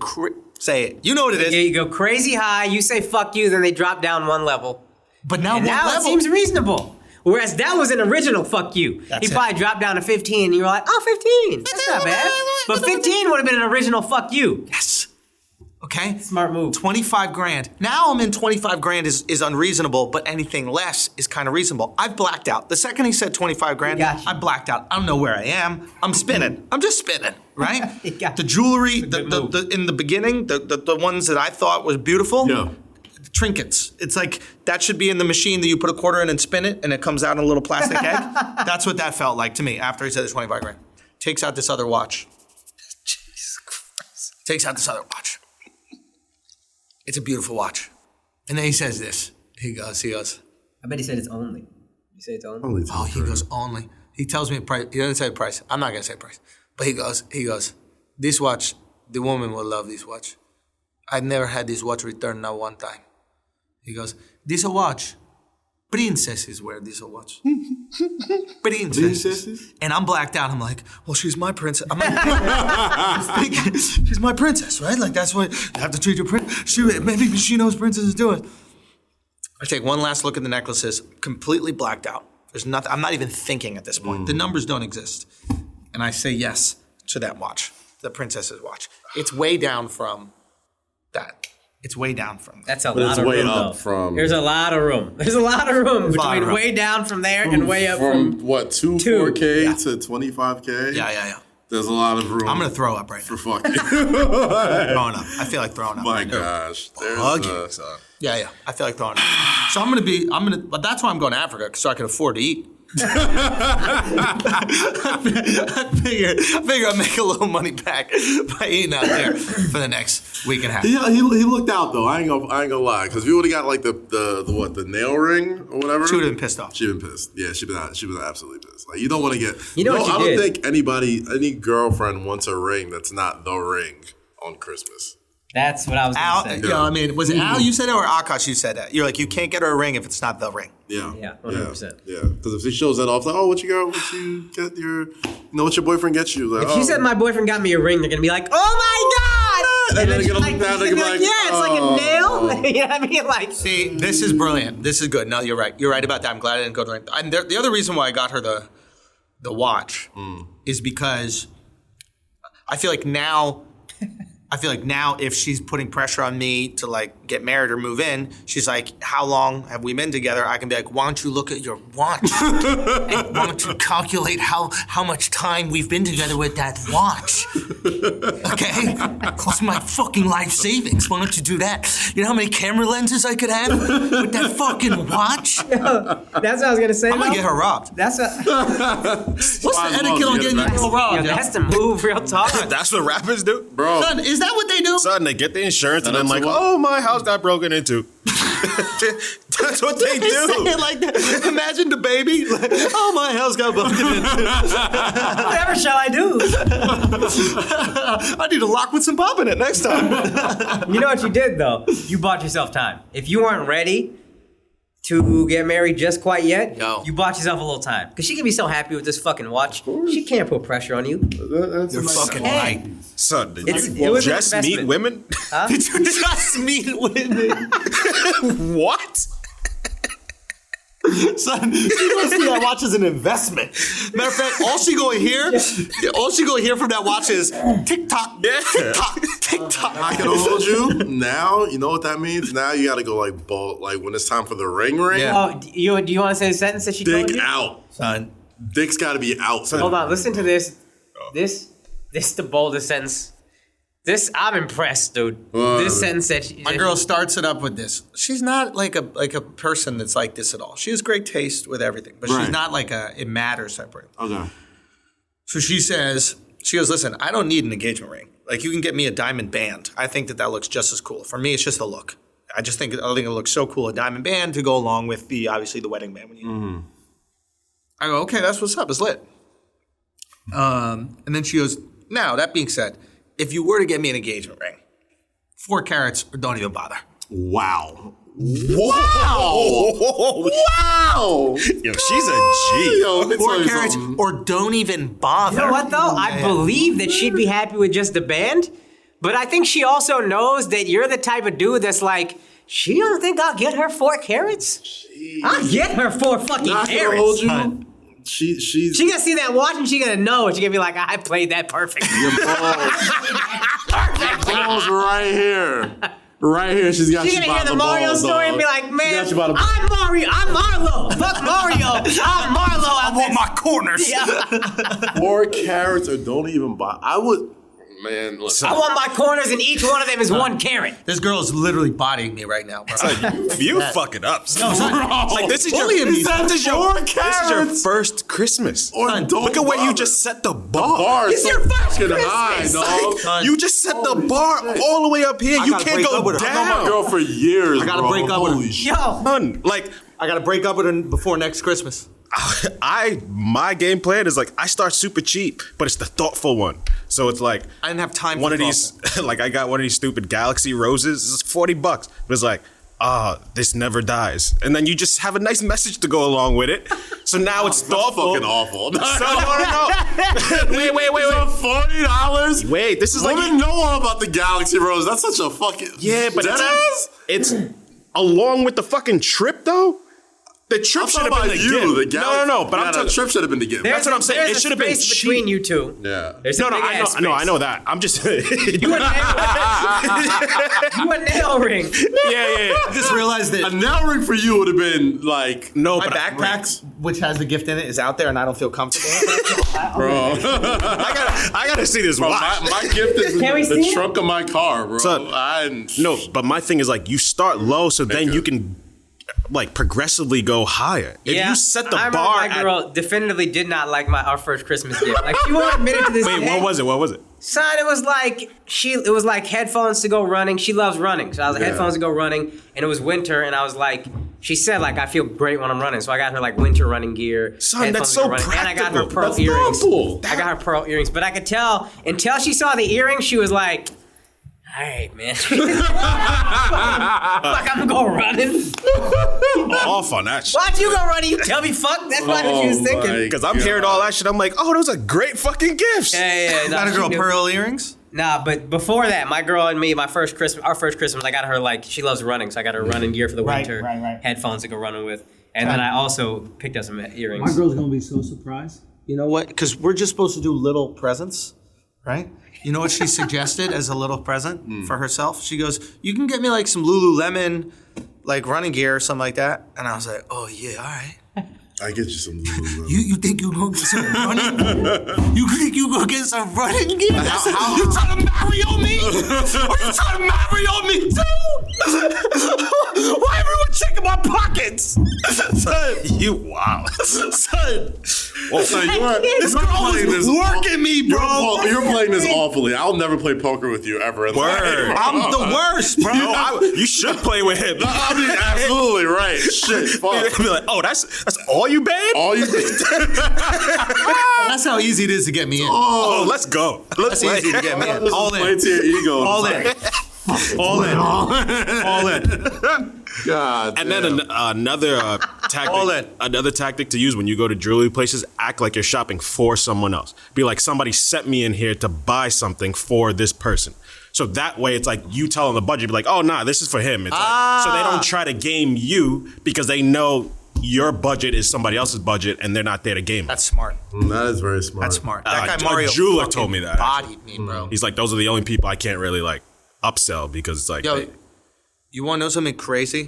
say it. You know what it is. Yeah, you go crazy high, you say fuck you, then they drop down one level. But now And what now level? it seems reasonable. Whereas that was an original fuck you. That's He it. probably dropped down to 15 and you were like, oh, 15. That's not bad. But 15 would have been an original fuck you. Yes. Okay? Smart move. 25 grand. Now I'm in 25 grand is unreasonable, but anything less is kind of reasonable. I've blacked out. The second he said 25 grand, Gotcha. I blacked out. I don't know where I am. I'm spinning. I'm just spinning, right? Gotcha. The jewelry, Good move. the in the beginning, the ones that I thought was beautiful. Yeah. Trinkets. It's like that should be in the machine that you put a quarter in and spin it and it comes out in a little plastic egg. That's what that felt like to me after he said it's 25 grand. Takes out this other watch. Takes out this other watch. It's a beautiful watch. And then he says this. He goes. I bet he said it's only. You say it's only? Oh, he goes, only. He tells me a price. He doesn't say the price. I'm not going to say the price. But he goes, this watch, the woman will love this watch. I've never had this watch returned not one time. He goes, this a watch. Princesses wear this a watch. Princesses. And I'm blacked out. I'm like, well, she's my princess. I'm like, she's my princess, right? Like, that's what you have to treat your princess. Maybe she knows princesses do it. I take one last look at the necklaces, completely blacked out. There's nothing. I'm not even thinking at this point. The numbers don't exist. And I say yes to that watch, the princess's watch. It's way down from that. It's way down from that. That's a lot of way room, up though. from. There's a lot of room. There's a lot of room lot of between room. way down from there and way up from from... what, 4K to 25K? Yeah. There's a lot of room. I'm going to throw up right now. for fucking. Throwing up. I feel like throwing up. My right now. gosh. There's Hugging. Yeah. I feel like throwing up. So but that's why I'm going to Africa, so I can afford to eat. I figure I'll make a little money back by eating out there for the next week and a half. Yeah, he looked out though. I ain't gonna lie, because we would have got like the nail ring or whatever. She would have been pissed off. She'd been pissed. Yeah, she'd been absolutely pissed. Like, you don't want to get. You know what you I don't did? think any girlfriend wants a ring that's not the ring on Christmas. That's what I was Al, going to say. I mean, was it Al you said it or Akash you said that? You're like, you can't get her a ring if it's not the ring. Yeah. Yeah, 100%. Yeah, because if she shows that off, like, oh, what you get what your boyfriend gets you? Like, If you said my boyfriend got me a ring, they're going to be like, oh my God! And then it's they're gonna look down, they're gonna be like, yeah, it's like a nail. You know what I mean? Like, See, this is brilliant. This is good. No, you're right. You're right about that. I'm glad I didn't go to the ring. And the other reason why I got her the watch is because I feel like now if she's putting pressure on me to like get married or move in, she's like, how long have we been together? I can be like, why don't you look at your watch? And why don't you calculate how much time we've been together with that watch? Okay? Cost my fucking life savings. Why don't you do that? You know how many camera lenses I could have with that fucking watch? that's what I was going to say. I'm gonna get her robbed. That's what... What's the etiquette on getting your girl robbed? That's the move, real talk. That's what rappers do, bro. Son, is that what they do? Son, they get the insurance and then that's like, what- oh, my house got broken into. That's what they They say do. it like that. Imagine the baby. Like, oh, my house got broken into. Whatever shall I do? I need a lock with some pop in it next time. You know what you did, though? You bought yourself time. If you weren't ready to get married just quite yet, Yo. you bought yourself a little time. Because she can be so happy with this fucking watch. She can't put pressure on you. That's You're fucking Hey. right. Son, did It you was an just meet investment. women? Did you just meet women? What? Son, she must see that watch as an investment. Matter of fact, all she gonna hear from that watch is tick-tock, Yeah. tick-tock, tick-tock. not gonna hold you. Now, you know what that means? Now you gotta go like bolt, like when it's time for the ring. Yeah. Oh, do you want to say the sentence that she told Dick you? out. Son, Dick's gotta be out. Hold on, listen to this. This the boldest sentence. I'm impressed, dude. This sentence that my girl starts it up with this. She's not like a person that's like this at all. She has great taste with everything, but she's Right. not like it matters type of person. Okay. So she goes, listen, I don't need an engagement ring. Like, you can get me a diamond band. I think that looks just as cool. For me, it's just a look. I think it looks so cool, a diamond band to go along with obviously the wedding band. I go, okay, that's what's up. It's lit. And then she goes, now, that being said, if you were to get me an engagement ring, 4 carats or don't even bother. Wow. Wow. Wow. Yo, she's a G. Yo, let me 4 tell you carats something. or don't even bother. You know what though? I believe that she'd be happy with just the band, but I think she also knows that you're the type of dude that's like, she don't think I'll get her 4 carats? I'll get her 4 fucking Not gonna carats. hold you. She's She gonna see that watch and she gonna know. She gonna be like, I played that perfect. your balls right here. Right here, she's got She's you gonna by hear the Mario balls, story dog. and be like, man, got you by the- I'm Mario. I'm Marlo. Fuck Mario. I'm Marlo. I want my corners. Yeah. 4 carats or don't even buy. I would, man. Listen. I want my corners, and each one of them is 1 carat. This girl is literally bodying me right now, bro. You fucking up. No, son. Like this is your first Christmas. Look at where you just set the bar. It's your first high, Christmas. dog. You just set the bar all the way up here. You gotta can't break go up with her. I know my down. girl for years. I gotta break up with her. Holy shit. Yo, Son, like I gotta break up with her before next Christmas. my game plan is like I start super cheap, but it's the thoughtful one. So it's like I didn't have time. one for of these, like I got one of these stupid Galaxy roses. It's $40, but it's like, this never dies, and then you just have a nice message to go along with it. So now it's thoughtful. Fucking awful. So no. Wait. $40. Wait, this is Women like know all about the Galaxy Rose. That's such a fucking but it's along with the fucking trip though. The trip should have been the gift. No. But I'm talking. trip should have been the gift. That's what I'm saying. There's It should have been space cheap. between you two. Yeah. There's a big ass space. I know that. I'm just. You a nail ring. Yeah. I just realized that A nail ring for you would have been like No, My but backpack, which has the gift in it, is out there, and I don't feel comfortable. bro. I gotta see this watch. My gift is Can we in see the it? trunk of my car, bro. Son, No, but my thing is like you start low, so then you can like progressively go higher. If you set the I remember bar my girl definitively did not like our first Christmas gift. Like she won't admit it to this Wait, day. what was it? Son, it was like headphones to go running. She loves running. So I was like, headphones to go running, and it was winter, and I was like, she said like I feel great when I'm running. So I got her like winter running gear. Son, headphones that's to go so running, and I got her practical. pearl That's earrings. thoughtful. I got her pearl earrings, but I could tell until she saw the earrings, she was like, all right, man. Fuck, I'm gonna go running. Off on that shit. Why'd you go running? You tell me fuck. That's not what she was thinking. Because I'm hearing all that shit. I'm like, oh, those are great fucking gifts. Yeah. got a she girl knew. pearl earrings. Nah, but before that, my girl and me, our first Christmas, I got her like she loves running, so I got her running gear for the winter, headphones to go running with, and then I also picked up some earrings. My girl's gonna be so surprised. You know what? Because we're just supposed to do little presents, right? You know what she suggested as a little present for herself? She goes, "You can get me like some Lululemon, like running gear or something like that." And I was like, "Oh yeah, all right." I get you some Lululemon. You think you gonna get some running? You think you gonna get some running gear? You trying to Mario me? Are you trying to Mario me too? Why everyone checking my pockets? Son, You wow. son, Son, this girl is working me, bro. You're playing this awfully. I'll never play poker with you ever. In Word. life. I'm the worst, bro. No, you should play with him. I mean, absolutely right. Shit, fuck. Be like, oh, that's all you, babe? All you That's how easy it is to get me in. Oh, let's go. Let's That's easy to get me in. All play in. to your ego. All in. All in. All in. God. And then another All in. tactic, another tactic to use when you go to jewelry places, act like you're shopping for someone else. Be like, somebody sent me in here to buy something for this person. So that way, it's like you tell them the budget. Be like, oh, nah, this is for him. It's like, so they don't try to game you because they know your budget is somebody else's budget and they're not there to game. That's smart. That is very smart. That's smart. That guy a Mario jeweler fucking told me that, bodied me, bro. He's like, those are the only people I can't really like upsell because it's like, Yo, you want to know something crazy?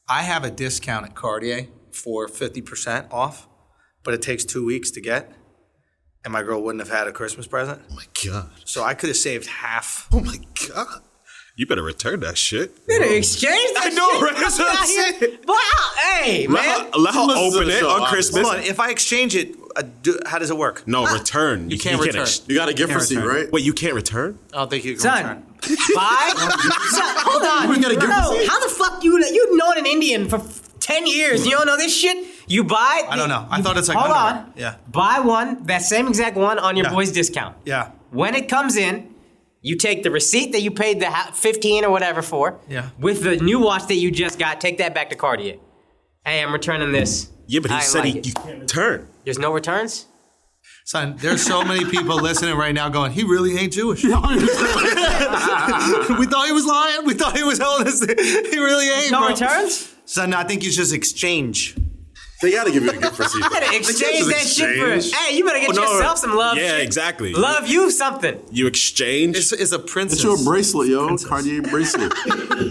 I have a discount at Cartier for 50% off, but it takes 2 weeks to get, and my girl wouldn't have had a Christmas present. oh my God. So I could have saved half. Oh my God. You better return that shit. Better exchange that I know, shit. right? That's what I'm saying. Wow, hey, man. Let her Listen to open the it show, on obviously. Christmas. Hold on, if I exchange it, how does it work? No, return. You can't return. You got a gift Can't receipt, return. right? Wait, you can't return? I don't think you can Son, return. buy? Son, hold on. You gotta give No, receipt. how the fuck you've known an Indian for 10 years? You don't know this shit? You buy? I don't know. I thought it's like hold underwear. on. Yeah. Buy one, that same exact one on your Yeah. boy's discount. Yeah. When it comes in, you take the receipt that you paid the 15 or whatever for. Yeah. With the new watch that you just got, take that back to Cartier. Hey, I'm returning this. Yeah, but he I said like it. you can't return. There's no returns? Son, there's so many people listening right now going, he really ain't Jewish. We thought he was lying. We thought he was telling us he really ain't, No bro. returns? Son, I think you just exchange. They gotta give you a gift for You better exchange that shit for. Hey, you better get yourself some love. Yeah, shit. exactly. Love you something. You exchange. It's a princess. It's your bracelet, yo. Cartier bracelet.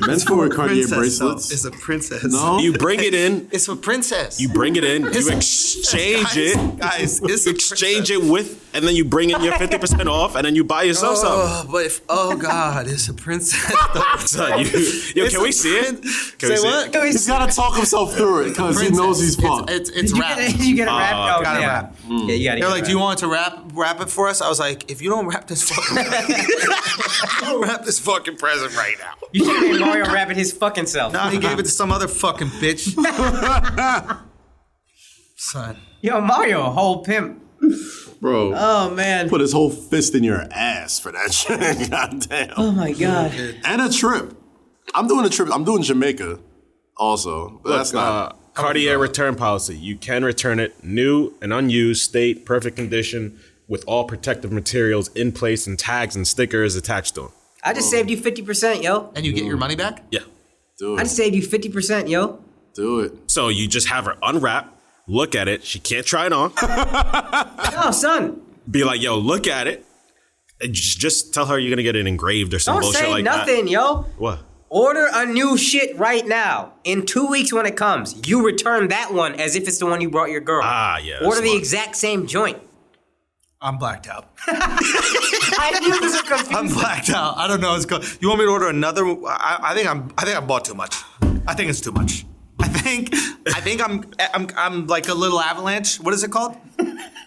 Men's for Cartier bracelets. It's a princess. No. You bring it in. It's a princess. You bring it in. You exchange it. Guys, it's You exchange it with, and then you bring in your 50% off, and then you buy yourself something. But if God, it's a princess. Son, yo, can we see it? Can we Say see what? it? He's gotta talk himself through it because he knows he's fucked. It's rap. You get a rap? Oh, gotta yeah. rap. Yeah, you gotta. They're like, do you want to rap it for us? I was like, if you don't rap this fucking, rap this fucking present right now. You should have made Mario rapping his fucking self. Nah, he gave it to some other fucking bitch. Son. Yo, Mario, a whole pimp. Bro. Oh man. Put his whole fist in your ass for that shit. Goddamn. Oh my god. And a trip. I'm doing a trip. I'm doing Jamaica also. But that's not. Cartier return policy. You can return it new and unused, state, perfect condition, with all protective materials in place and tags and stickers attached to them. I just saved you 50%, yo. And you get your money back? Yeah. Do I it. just saved you 50%, yo. Do it. So you just have her unwrap, look at it. She can't try it on. Oh, son. Be like, yo, look at it. And just tell her you're going to get it engraved or some Don't bullshit say like nothing, yo. that. What? Order a new shit right now. In 2 weeks when it comes, you return that one as if it's the one you brought your girl. Ah, yeah. that's Order the smart. exact same joint. I'm blacked out. I knew this was confusing. I'm blacked out. I don't know. It's called. You want me to order another? I think I bought too much. I think it's too much. I think I'm like a little avalanche. What is it called?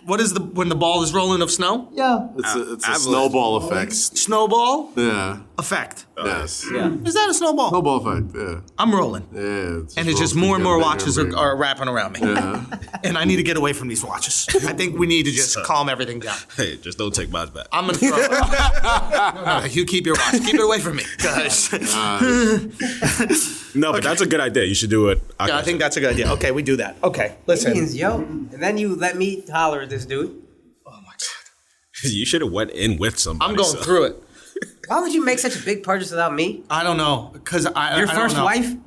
What is when the ball is rolling of snow? Yeah. It's a snowball effect. Snowball Yeah. effect. Yes. Yeah. Is that a snowball? Snowball effect. Yeah. I'm rolling. Yeah. And it's just more and more watches bigger. are wrapping around me. Yeah. And I need to get away from these watches. I think we need to just calm everything down. Hey, just don't take mine back. I'm gonna throw it. No, you keep your watch. Keep it away from me. Guys. No, but that's a good idea. You should do it. Yeah, I think that's a good idea. Okay, we do that. Okay, listen. Means, yo. And then you let me holler at this dude. Oh my God. You should have went in with somebody. I'm going through it. Why would you make such a big purchase without me? I don't know, cause Your I don't first know. wife? Yo.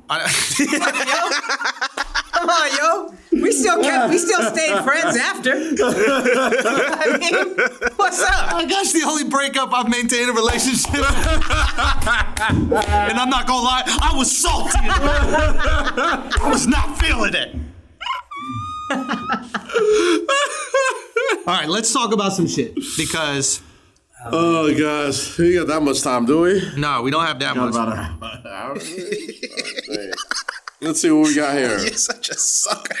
Come on, yo. We still stayed friends after. I mean, what's up? I guess the only breakup I've maintained a relationship. And I'm not gonna lie, I was salty. I was not feeling it. All right, let's talk about some shit because Oh gosh, we got that much time, do we? no, we don't have that much. About an hour. Let's see what we got here. You're such a sucker.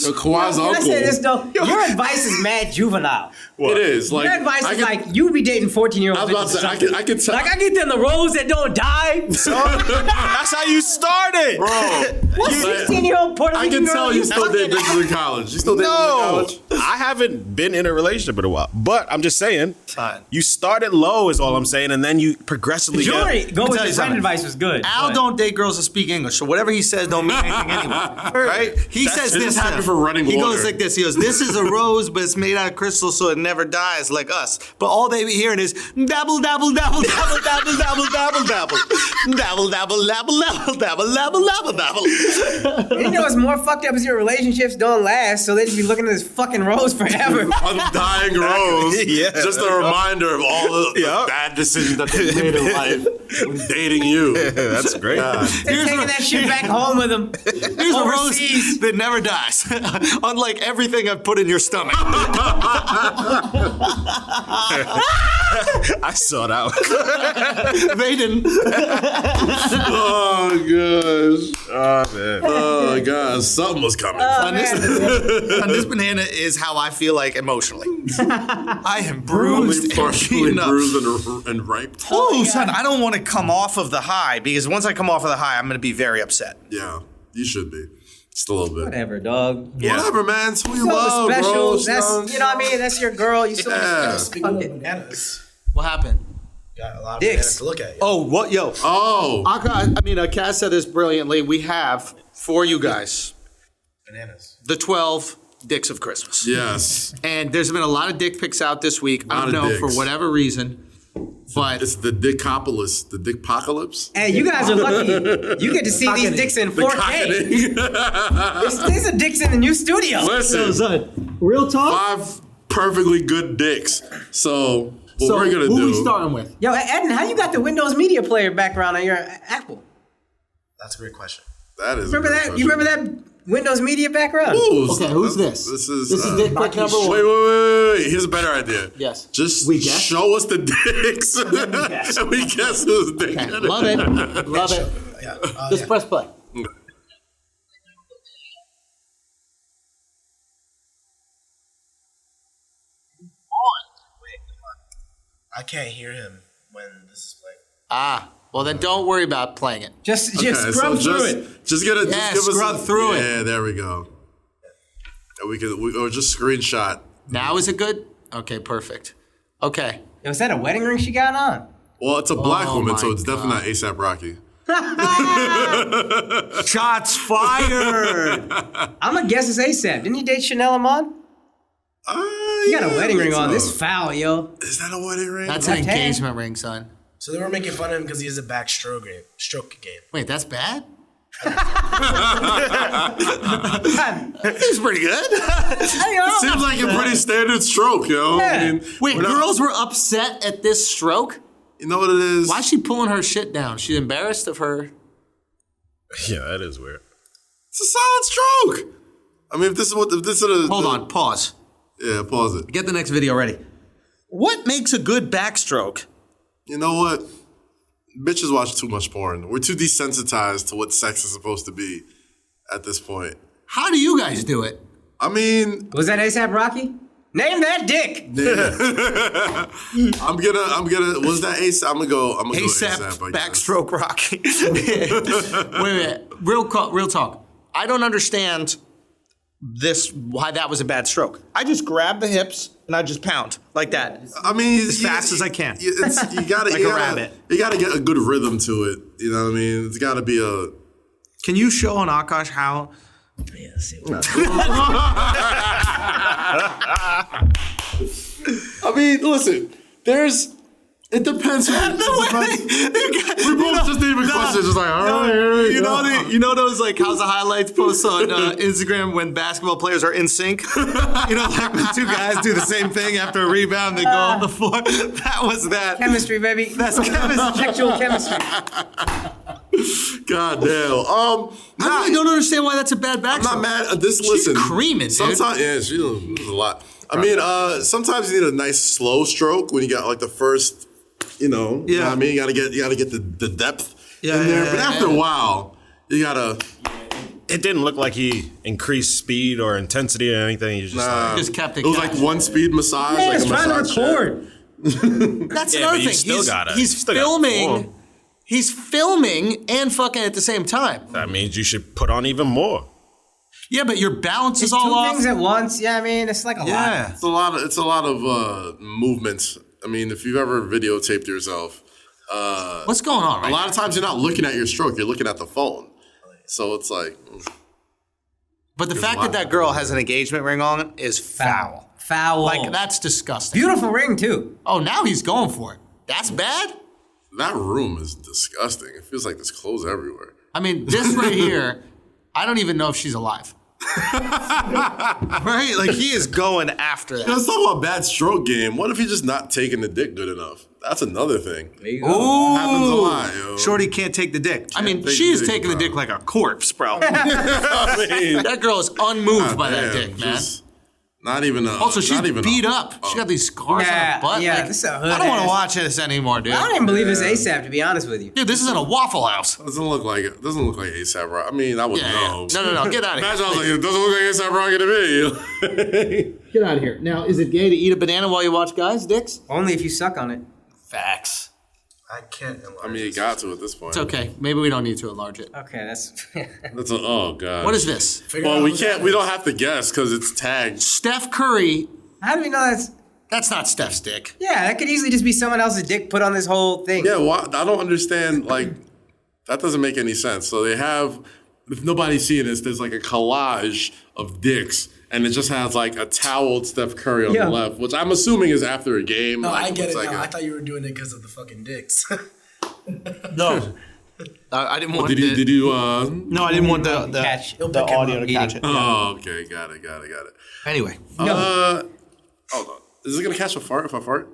Yo, Kawhi's Can I uncle. say this though? Your advice is mad juvenile. It is like Your advice I is can- like you be dating 14-year-olds. I was about to say I can tell. Like I get them the rose that don't die. That's how you started. Bro, What 16-year-old Puerto I Rican can tell girl you still date fucking- bitches in college. You still dating bitches in No, college? I haven't been in a relationship in a while. But I'm just saying, Fine. you started low is all I'm saying, and then you progressively Jory, get. go with tell the you friend something. advice was good. Al but- don't date girls that speak English, so whatever he says don't mean anything anyway. Right? He says it this. just happened for running He water. goes like this. He goes, "This is a rose, but it's made out of crystal, so it never dies like us." But all they be hearing is dabble, dabble, dabble, dabble, dabble, dabble, dabble, dabble, dabble, dabble, dabble, dabble, dabble, dabble, dabble, dabble. You know what's more fucked up is your relationships don't last, so they just be looking at this fucking rose forever. Undying rose. Yeah. Just a reminder of all the Yup. bad decisions that they made in life when dating you. That's great. They're taking that shit back home with them. Here's a rose Overseas. that never dies, unlike everything I've put in your stomach. I saw that one. They didn't. Oh gosh. Oh, man. Oh gosh. Something was coming. On this banana is how I feel like emotionally. I am bruised, and Partially beaten up. bruised and ripe. Oh, son, I don't want to come off of the high because once I come off of the high, I'm going to be very upset. Yeah, you should be. Just a little bit. Whatever, dog. Yeah. Whatever, man. It's who you So love, special. bro. That's you know what I mean. That's your girl. You still Yeah. fuck it. Bananas. What happened? Got a lot of Dicks. bananas to look at. Oh, what? Yo. Oh, Cass said this brilliantly. We have, for you guys, Bananas. the 12 dicks of Christmas. yes. And there's been a lot of dick pics out this week. I Lot don't of know, dicks. for whatever reason. But It's the Dickopolis, the Dickpocalypse. Hey, you guys are lucky. You get to see these dicks in 4K. There's a dicks in the new studio. Listen, Real talk. 5 perfectly good dicks. So what we're gonna who do? we starting with? Yo, Eden, how you got the Windows Media Player background on your Apple? That's a great question. That is. Remember that? You remember that Windows Media background? Okay, who's this? This is dick pic number one. Wait. Here's a better idea. Yes. Just We guess? show us the dicks. And we guess who's dick. Okay, love it. Love it. Yeah. Just press play. I can't hear him when this is playing. well, then don't worry about playing it. Just Okay, scrub so through it. Just give us scrub through it. Yeah, there we go. And or just screenshot. Now is it good? Okay, perfect. Okay. Yo, is that a wedding ring she got on? Well, it's a black woman, so my it's definitely not ASAP Rocky. Shots fired. I'm gonna guess it's ASAP. Didn't he date Chanel Amon? He got a wedding ring on. This foul, yo. Is that a wedding ring? That's an Left hand. engagement ring, son. So they were making fun of him because he has a back stroke game. Wait, that's bad? He's pretty good. Seems like a pretty standard stroke, yo. Yeah. I mean, Wait, we're not- girls were upset at this stroke? You know what it is? Why is she pulling her shit down? She's embarrassed of her. Yeah, that is weird. It's a solid stroke. I mean, if this is a Hold on, pause. Yeah, pause it. Get the next video ready. What makes a good backstroke? You know what? Bitches watch too much porn. We're too desensitized to what sex is supposed to be at this point. How do you guys do it? I mean, Was that ASAP Rocky? Name that dick. I'm gonna. Was that ASAP? I'm gonna go ASAP ASAP. I guess. backstroke Rocky. Wait. Real talk. I don't understand why that was a bad stroke. I just grab the hips and I just pound like that. I mean, As fast as I can. You gotta, Like you a gotta, rabbit. You gotta get a good rhythm to it. You know what I mean? It's gotta be a. Can you show on Akash how? I mean, listen. It depends. We're both just naming questions, just like, all right. You know those like how's the highlights posts on Instagram when basketball players are in sync? You know, like when two guys do the same thing after a rebound, they go on the floor. That was that. Chemistry, baby. That's chemistry. Sexual chemistry. God damn. I really don't understand why that's a bad backstroke. I'm not mad. Listen, creaming, dude. Sometimes, yeah, she does a lot. I mean, sometimes you need a nice slow stroke when you got like the first, you know what I mean? You gotta get the depth in there. But after a while, you gotta. It didn't look like he increased speed or intensity or anything. He was just like, Just kept it It was like casual. one speed massage, Man, like it's a trying to massage chair. record. That's Yeah, another but you thing. still gotta- you He's still gotta filming. perform. He's filming and fucking at the same time. that means you should put on even more. Yeah, but your balance It's is all two off. things at once. Yeah, I mean, it's like a lot. Yeah. It's a lot of movements. I mean, if you've ever videotaped yourself, What's going on, a right? lot of times you're not looking at your stroke, you're looking at the phone. So it's like, But the fact that girl has an engagement ring on is foul. Foul. Like, that's disgusting. Beautiful ring, too. Oh, now he's going for it. That's bad? that room is disgusting. It feels like there's clothes everywhere. I mean, this right here, I don't even know if she's alive. Right? Like, he is going after that. Let's talk about bad stroke game. What if you're just not taking the dick good enough? That's another thing. There you go. Ooh. Happens a lot, yo. Shorty can't take the dick. I mean, take she is the dick, taking the bro. dick like a corpse, bro. I mean, That girl is unmoved by that damn, dick, man. just Not even a. Also, she's not even beat a, up. She got these scars on Yeah, her butt. yeah, Like, this is a hood I don't want to ass. watch this anymore, dude. I don't even believe it's ASAP, to be honest with you. Dude, this isn't a Waffle House. Doesn't look like it. Doesn't look like ASAP Rocky. I mean, I would Yeah, know. yeah. No, get out of here. Imagine I was like, it doesn't look like ASAP Rocky to me. Get out of here. Now, is it gay to eat a banana while you watch guys' dicks? Only if you suck on it. Facts. I can't. I mean, you got to at this point. It's okay. Maybe we don't need to enlarge it. Okay, that's. That's oh god. What is this? Well, we can't. We don't have to guess because it's tagged. Steph Curry. How do we know that's. That's not Steph's dick. Yeah, that could easily just be someone else's dick put on this whole thing. Yeah, well, I don't understand. Like, that doesn't make any sense. So they have, if nobody's seeing this, there's like a collage of dicks, and it just has like a toweled Steph Curry on the left, which I'm assuming is after a game. No, like, I get it like now. I thought you were doing it because of the fucking dicks. No. I didn't want Did you? No, I didn't want the Catch. He'll the pick him audio up. to catch it. Oh, okay, got it. Anyway. Hold on. Is it gonna catch a fart if I fart?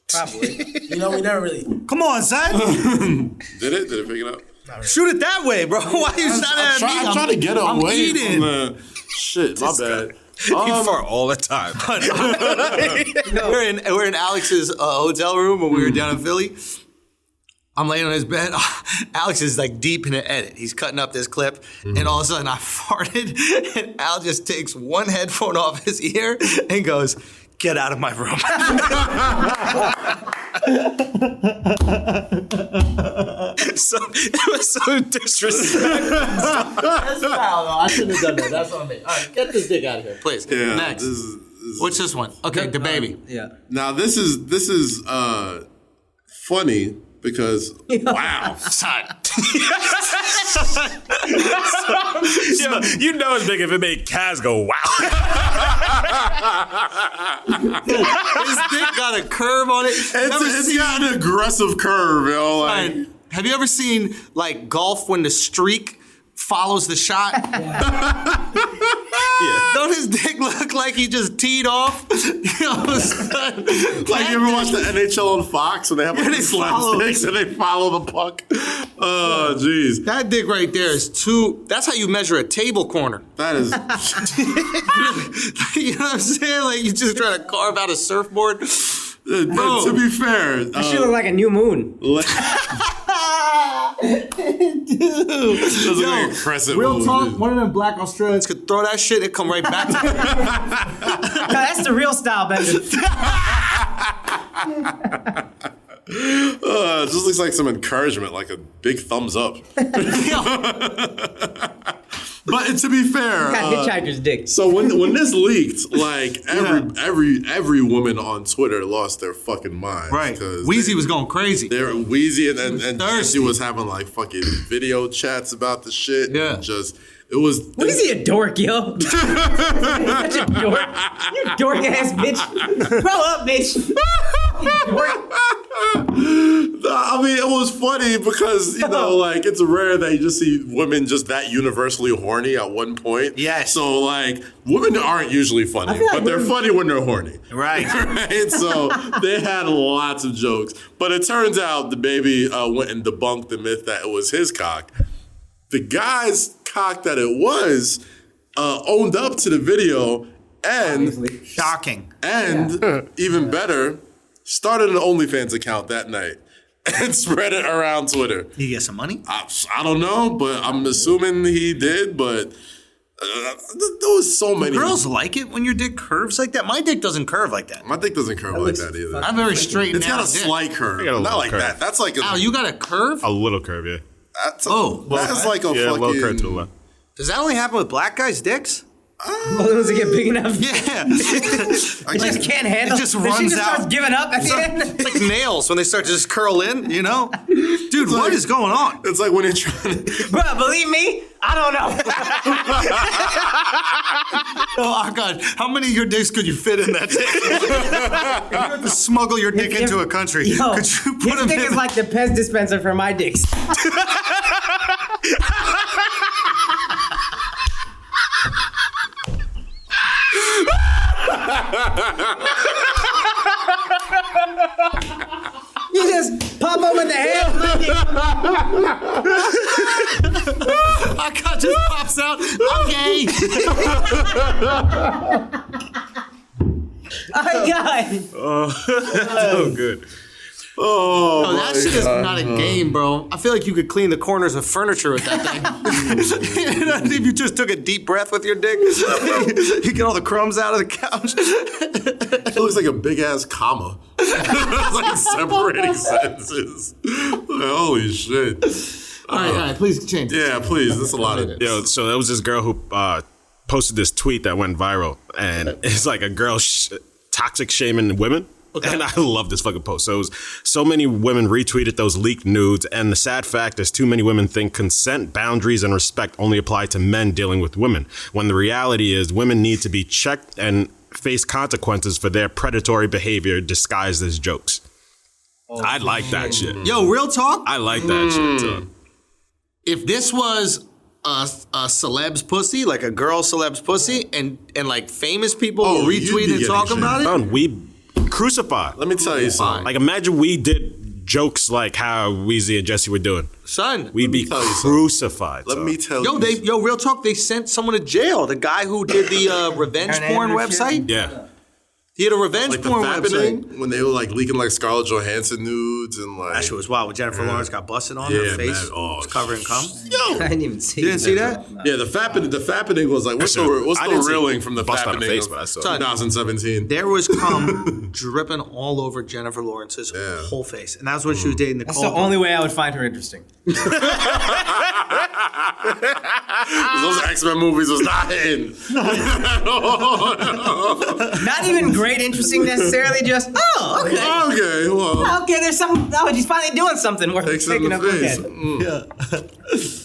Probably. You know, we never really. Come on, son. Did it pick it up? Shoot it that way, bro. Why are you shouting at me? I'm trying to get away eating. from the shit. My bad. You fart all the time. We're in Alex's hotel room when we were down in Philly. I'm laying on his bed. Alex is like deep in the edit. He's cutting up this clip, and all of a sudden I farted, and Al just takes one headphone off his ear and goes, "Get out of my room." So it was so disrespectful. That's foul, though. I shouldn't have done that. That's on me. All right, get this dick out of here, please. Yeah, Next. This is, What's this one? Okay, the baby. Yeah. now this is funny because wow. Yo, you know it's big if it made Kaz go, wow. His dick got a curve on it. It's got an aggressive curve, yo. Like, Have you ever seen like golf when the streak follows the shot? Don't his dick look like he just teed off? like you ever watch the NHL on Fox when they have like they follow. slapsticks and they follow the puck? Oh, jeez. That dick right there is too. That's how you measure a table corner. That is. You know what I'm saying? Like you just try to carve out a surfboard. Bro. To be fair, That shit look like a new moon. Doesn't like a crescent Real moon. talk, one of them black Australians could throw that shit and come right back to me. No, that's the real style bender. It just looks like some encouragement, like a big thumbs up. But to be fair, Got hitchhiker's dick. so when this leaked, like every woman on Twitter lost their fucking mind. Right. Because Wheezy was going crazy. they were Wheezy and thirsty. she was having like fucking video chats about the shit. Yeah. And just it was. What is he, a dork, yo? Such a dork. You dork ass bitch. Grow up, bitch. You dork. I mean, it was funny because, you know, like, it's rare that you just see women just that universally horny at one point. Yes. So, like, women aren't usually funny, feel like but they're women- funny when they're horny. Right. Right? So, they had lots of jokes. But it turns out the baby went and debunked the myth that it was his cock. The guy's cock that it was owned up to the video and Shocking. even better, started an OnlyFans account that night and spread it around Twitter. You get some money? I don't know, but I'm assuming he did. But there was so many. Girls like it when your dick curves like that. My dick doesn't curve like that. My dick doesn't curve like that either. I'm very straight. It's got a slight curve, got a not little like curve. that. That's like a. Ow, you got a curve? A little curve, yeah. That's that's like a Yeah, a little curve to the fucking. left. Does that only happen with black guys' dicks? Does it get big enough? Yeah. It just can't handle. It just The runs shit just out. starts giving up at the end. It's like nails when they start to just curl in, you know? Dude, what is going on? It's like when you're trying to. Bro, believe me, I don't know. Oh, God. How many of your dicks could you fit in that dick? If you had to smuggle your dick into a country, Yo, could you put his them dick in? is like the Pez dispenser for my dicks. You just pop open the hand. My God just pops out. Okay. Oh, God. Oh, good. Oh, Oh, that shit is not a game, bro. I feel like you could clean the corners of furniture with that thing. If you just took a deep breath with your dick, you get all the crumbs out of the couch. It looks like a big ass comma. It's like separating sentences. Holy shit. All right, please change. Yeah, please. That's a lot of it. Yo, so there was this girl who posted this tweet that went viral, and it's like a girl toxic shaming women. And I love this fucking post. So it was so many women retweeted those leaked nudes, and the sad fact is too many women think consent, boundaries, and respect only apply to men dealing with women, when the reality is women need to be checked and face consequences for their predatory behavior disguised as jokes. I like that shit. Yo, real talk? I like that shit, son. If this was a celeb's pussy, like a girl celeb's pussy, and like famous people Oh, were you'd be retweeting and getting talking shit. about it, Son, we crucified. Let me tell you something. Like, imagine we did jokes like how Weezy and Jesse were doing. son. We'd be tell you something. crucified. Let son. me tell you. Yo, real talk. They sent someone to jail. The guy who did the revenge porn website. Yeah. He had a revenge like the porn fappening website. when they were like leaking like Scarlett Johansson nudes and like. That shit was wild. When Jennifer Lawrence got busted on Yeah, her face, man. Oh, was covered in cum. I didn't even see. You didn't see that? Yeah, the fappening was like what's I the didn't see reeling from the bust on the fappening face, of but I saw it. 2017? There was cum dripping all over Jennifer Lawrence's whole face, and that's when she was dating the. That's the only way I would find her interesting. Those X-Men movies was not hitting. Not even great interesting necessarily, just, okay. Okay, well. Okay, there's something. Oh, she's finally doing something worth Takes it in taking the a look face.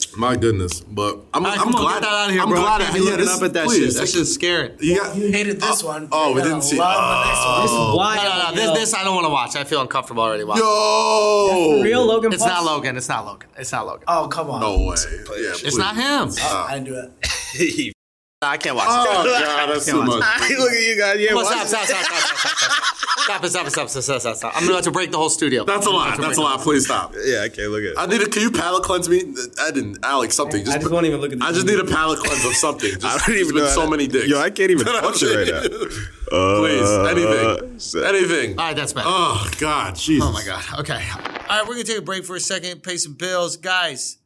at. My goodness, but I'm Come glad. on, get that out of here, I'm bro. glad. I can't be looking up at that shit. That shit's scary. You got, You hated this one. Oh, we You're didn't gonna see. love the next one. This is why. No. This I don't want to watch. I feel uncomfortable already watching. Yo, Real Logan It's Paul? not Logan. It's not Logan. It's not Logan. Oh, come on. no way. Yeah, It's not him. I didn't do it. I can't watch Oh it. god, that's too much. Look at you guys. Yeah, Come on, stop. I'm about to break the whole studio. That's a lot. That's a lot. Please stop. Yeah, I can't look at it. I need a. Can you palate cleanse me? I didn't. Alex, something. I just won't even look at the I just need a palate cleanse of something. Just, I don't even know. been so many dicks. Yo, I can't even touch it right now. Please, anything. All right, that's better. Oh God, Jesus. Oh my God. Okay. All right, we're gonna take a break for a second, pay some bills, guys.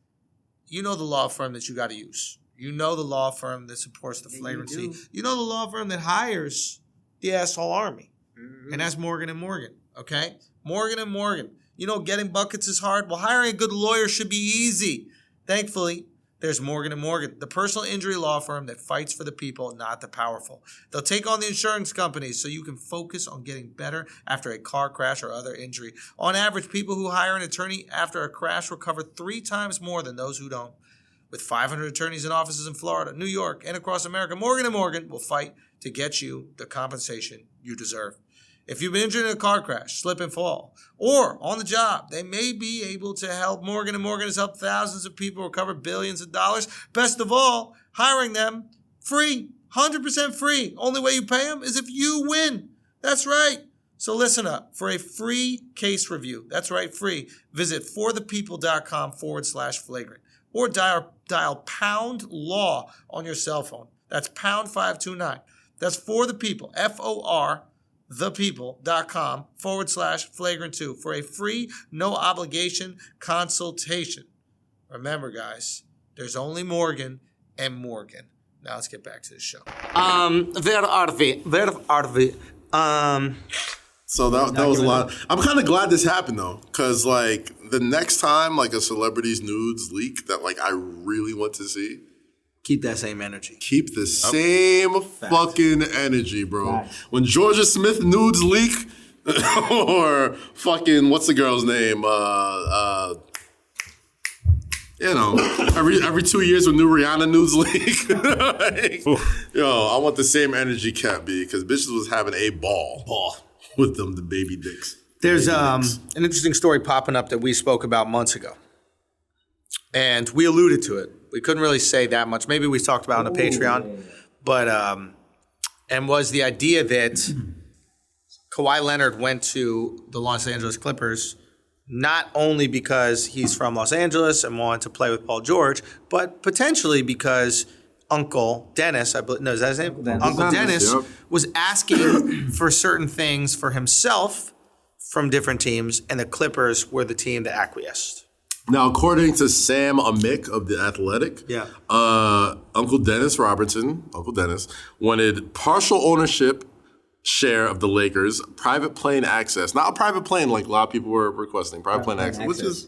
You know the law firm that you got to use. You know the law firm that supports the flagrancy. You know the law firm that hires the asshole army, and that's Morgan and Morgan. Okay, Morgan and Morgan. You know getting buckets is hard. Well, hiring a good lawyer should be easy. Thankfully, there's Morgan and Morgan, the personal injury law firm that fights for the people, not the powerful. They'll take on the insurance companies so you can focus on getting better after a car crash or other injury. On average, people who hire an attorney after a crash recover 3 times more than those who don't. With 500 attorneys in offices in Florida, New York, and across America, Morgan & Morgan will fight to get you the compensation you deserve. If you've been injured in a car crash, slip and fall, or on the job, they may be able to help. Morgan & Morgan has helped thousands of people recover billions of dollars. Best of all, hiring them free, 100% free. Only way you pay them is if you win. That's right. So listen up. For a free case review, that's right, free, visit forthepeople.com/flagrant. Or dial pound law on your cell phone. That's pound 529. That's for the people, FOR, thepeople.com/flagrant2 for a free, no obligation consultation. Remember, guys, there's only Morgan and Morgan. Now let's get back to the show. Where are we? So that was a lot. I'm kind of glad this happened though, because like the next time like a celebrity's nudes leak that like I really want to see, Keep that same energy. keep the same fucking energy, bro. When Georgia Smith nudes leak, or fucking what's the girl's name? You know, every 2 years when new Rihanna nudes leak. Like, yo, I want the same energy kept because bitches was having a ball with them, the baby dicks. There's an interesting story popping up that we spoke about months ago. And we alluded to it. We couldn't really say that much. Maybe we talked about it on the Patreon. But, and was the idea that Kawhi Leonard went to the Los Angeles Clippers not only because he's from Los Angeles and wanted to play with Paul George, but potentially because Uncle Dennis, I believe, no, is that his name? Uncle Dennis yep. was asking for certain things for himself from different teams, and the Clippers were the team that acquiesced. Now, according to Sam Amick of The Athletic, Uncle Dennis Robertson, Uncle Dennis, wanted partial ownership share of the Lakers, private plane access. Not a private plane like a lot of people were requesting, private plane access, which is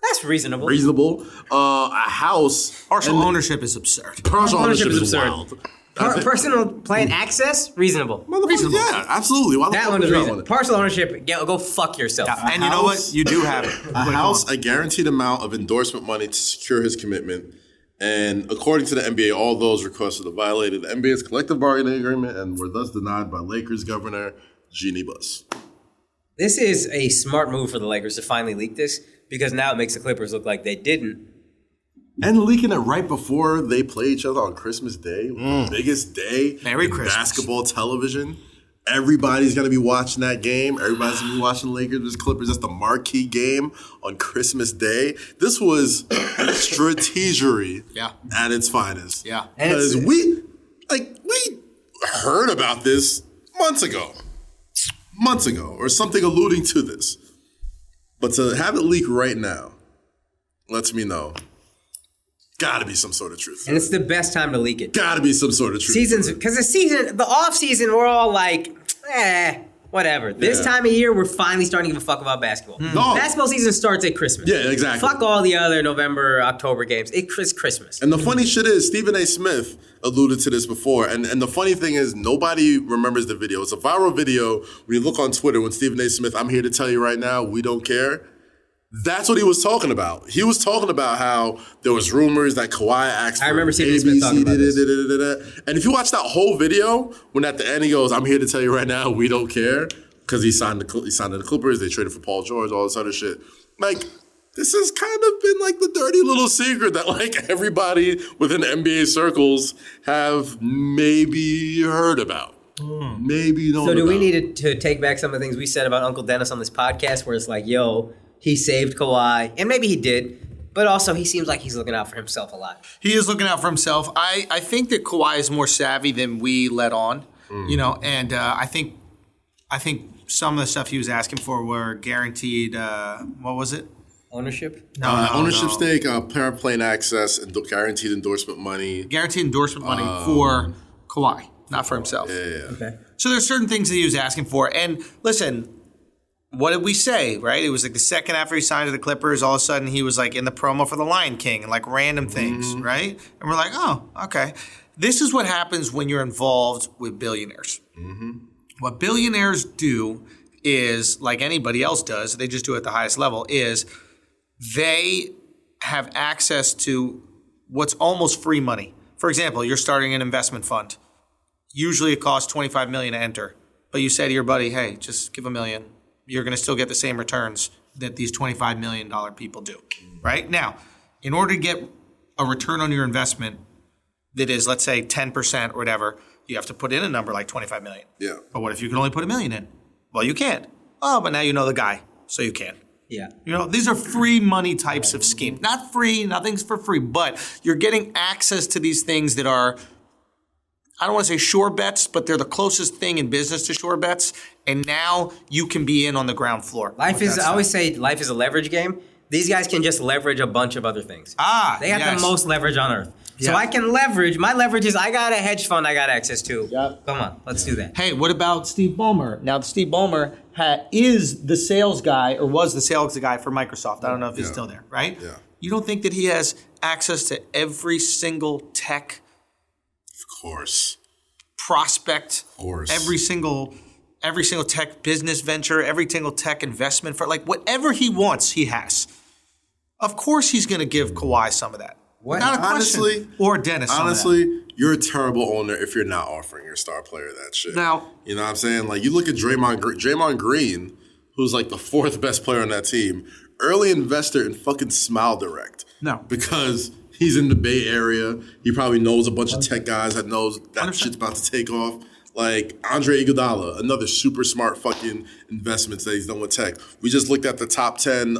That's reasonable. reasonable. A house. Partial ownership is absurd. Partial ownership is absurd. wild. Personal plan access, reasonable. Reasonable. Yeah, absolutely. Why the That fuck one would is you not reasonable. want it? Partial ownership, go fuck yourself. Yeah, and you know what? You do have it. A house, a guaranteed amount of endorsement money to secure his commitment. And according to the NBA, all those requests are violated the NBA's collective bargaining agreement and were thus denied by Lakers governor Jeannie Buss. This is a smart move for the Lakers to finally leak this because now it makes the Clippers look like they didn't. And leaking it right before they play each other on Christmas Day, the biggest day Merry in Christmas. basketball television. Everybody's going to be watching that game. Everybody's going to be watching Lakers vs. Clippers. That's the marquee game on Christmas Day. This was strategery at its finest. Yeah. Because we heard about this months ago, or something alluding to this. But to have it leak right now lets me know gotta be some sort of truth. And it's the best time to leak it. Gotta be some sort of truth. Because the off season, we're all like, whatever. This time of year, we're finally starting to give a fuck about basketball. No. Basketball season starts at Christmas. Yeah, exactly. Fuck all the other November, October games. It's Christmas. And the funny shit is, Stephen A. Smith alluded to this before, and the funny thing is, nobody remembers the video. It's a viral video when you look on Twitter when Stephen A. Smith, I'm here to tell you right now, we don't care. That's what he was talking about. He was talking about how there was rumors that Kawhi asked for I remember Stephen A. Smith talking about this. And if you watch that whole video, when at the end he goes, I'm here to tell you right now, we don't care, because he signed to the Clippers, they traded for Paul George, all this other shit. Like, this has kind of been like the dirty little secret that like everybody within NBA circles have maybe heard about. Maybe don't know. So do we need to take back some of the things we said about Uncle Dennis on this podcast where it's like, yo, he saved Kawhi, and maybe he did, but also he seems like he's looking out for himself a lot. He is looking out for himself. I think that Kawhi is more savvy than we let on, and I think some of the stuff he was asking for were guaranteed, what was it? Ownership? Ownership stake, player plane access, and guaranteed endorsement money. Guaranteed endorsement money for Kawhi, not for himself. Yeah. Okay. So there's certain things that he was asking for. And listen, what did we say, right? It was like the second after he signed to the Clippers, all of a sudden he was like in the promo for the Lion King and like random things, right? And we're like, oh, okay. This is what happens when you're involved with billionaires. What billionaires do is, like anybody else does, they just do it at the highest level, is they have access to what's almost free money. For example, you're starting an investment fund. Usually it costs $25 million to enter, but you say to your buddy, hey, just give $1 million. You're going to still get the same returns that these $25 million people do, right? Now, in order to get a return on your investment that is, let's say, 10% or whatever, you have to put in a number like $25 million. Yeah. But what if you can only put $1 million in? Well, you can't. Oh, but now you know the guy, so you can. Yeah. You know, these are free money types of schemes. Not free, nothing's for free, but you're getting access to these things that are, I don't want to say sure bets, but they're the closest thing in business to sure bets. And now you can be in on the ground floor. I always say life is a leverage game. These guys can just leverage a bunch of other things. They have the most leverage on earth. So I can leverage. My leverage is I got a hedge fund I got access to. Yep. Come on, let's do that. Hey, what about Steve Ballmer? Now, Steve Ballmer is the sales guy, or was the sales guy for Microsoft. I don't know if he's still there, right? Yeah. You don't think that he has access to every single tech Of course. prospect, Of course. every single tech business venture, every single tech investment for like whatever he wants, he has. Of course, he's going to give Kawhi some of that. What? Not a question. Honestly, or Dennis. some of that. Honestly, you're a terrible owner if you're not offering your star player that shit. Now- you know what I'm saying? Like, you look at Draymond Green, who's like the fourth best player on that team, early investor in fucking Smile Direct. No. Because he's in the Bay Area. He probably knows a bunch of tech guys that knows that 100%. shit's about to take off. Like Andre Iguodala, another super smart fucking investments that he's done with tech. We just looked at the top 10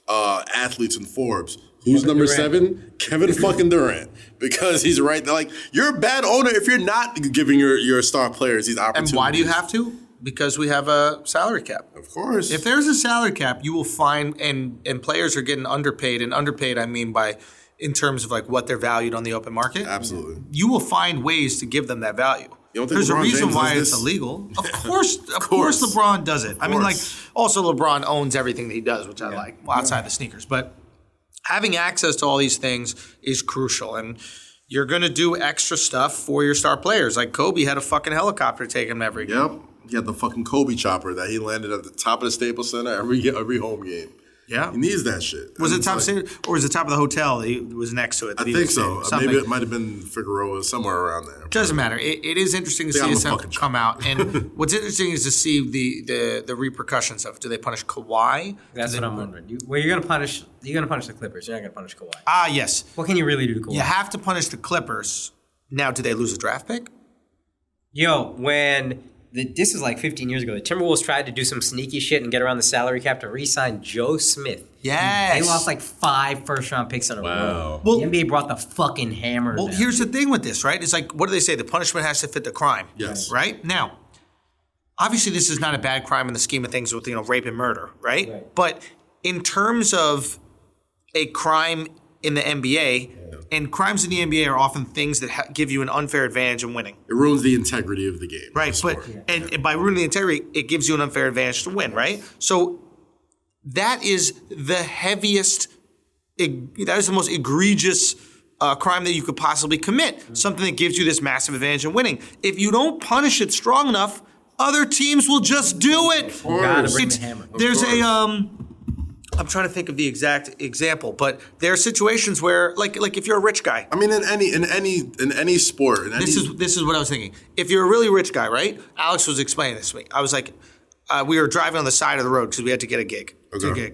athletes in Forbes. Who's Kevin number Durant. 7? Kevin fucking Durant. Because he's right there. Like, you're a bad owner if you're not giving your star players these opportunities. And why do you have to? Because we have a salary cap. Of course. If there's a salary cap, you will find, and players are getting underpaid, and underpaid I mean by in terms of like what they're valued on the open market. Absolutely. You will find ways to give them that value. You don't think There's a LeBron reason James why does it's this? illegal. Of course LeBron does it. I mean, like, course. also LeBron owns everything that he does, which I like, well, outside the sneakers. But having access to all these things is crucial. And you're going to do extra stuff for your star players. Like Kobe had a fucking helicopter take him every game. Yep. He had the fucking Kobe chopper that he landed at the top of the Staples Center every home game. Yeah. He needs that shit. Was it top or was it top of the hotel? He was next to it. I think so. Maybe it might have been Figueroa, somewhere around there. Doesn't matter. It is interesting to see this come out. And what's interesting is to see the repercussions of it. Do they punish Kawhi? That's what I'm wondering. You're gonna punish the Clippers. You're not gonna punish Kawhi. Ah, yes. What can you really do to Kawhi? You have to punish the Clippers. Now, do they lose a draft pick? Yo, this is like 15 years ago. The Timberwolves tried to do some sneaky shit and get around the salary cap to re-sign Joe Smith. Yes. They lost like 5 first-round picks in a row. Well, the NBA brought the fucking hammer. Well, here's the thing with this, right? It's like, what do they say? The punishment has to fit the crime. Yes. Right? Now, obviously this is not a bad crime in the scheme of things with, rape and murder, right? But in terms of a crime in the NBA, and crimes in the NBA are often things that give you an unfair advantage in winning. It ruins the integrity of the game. Right, and by ruining the integrity, it gives you an unfair advantage to win, right? So that is the heaviest, that is the most egregious crime that you could possibly commit, something that gives you this massive advantage in winning. If you don't punish it strong enough, other teams will just do it. You gotta bring the hammer. There's I'm trying to think of the exact example, but there are situations where, like if you're a rich guy. I mean, in any sport. This is what I was thinking. If you're a really rich guy, right? Alex was explaining this to me. I was like, we were driving on the side of the road because we had to get a gig.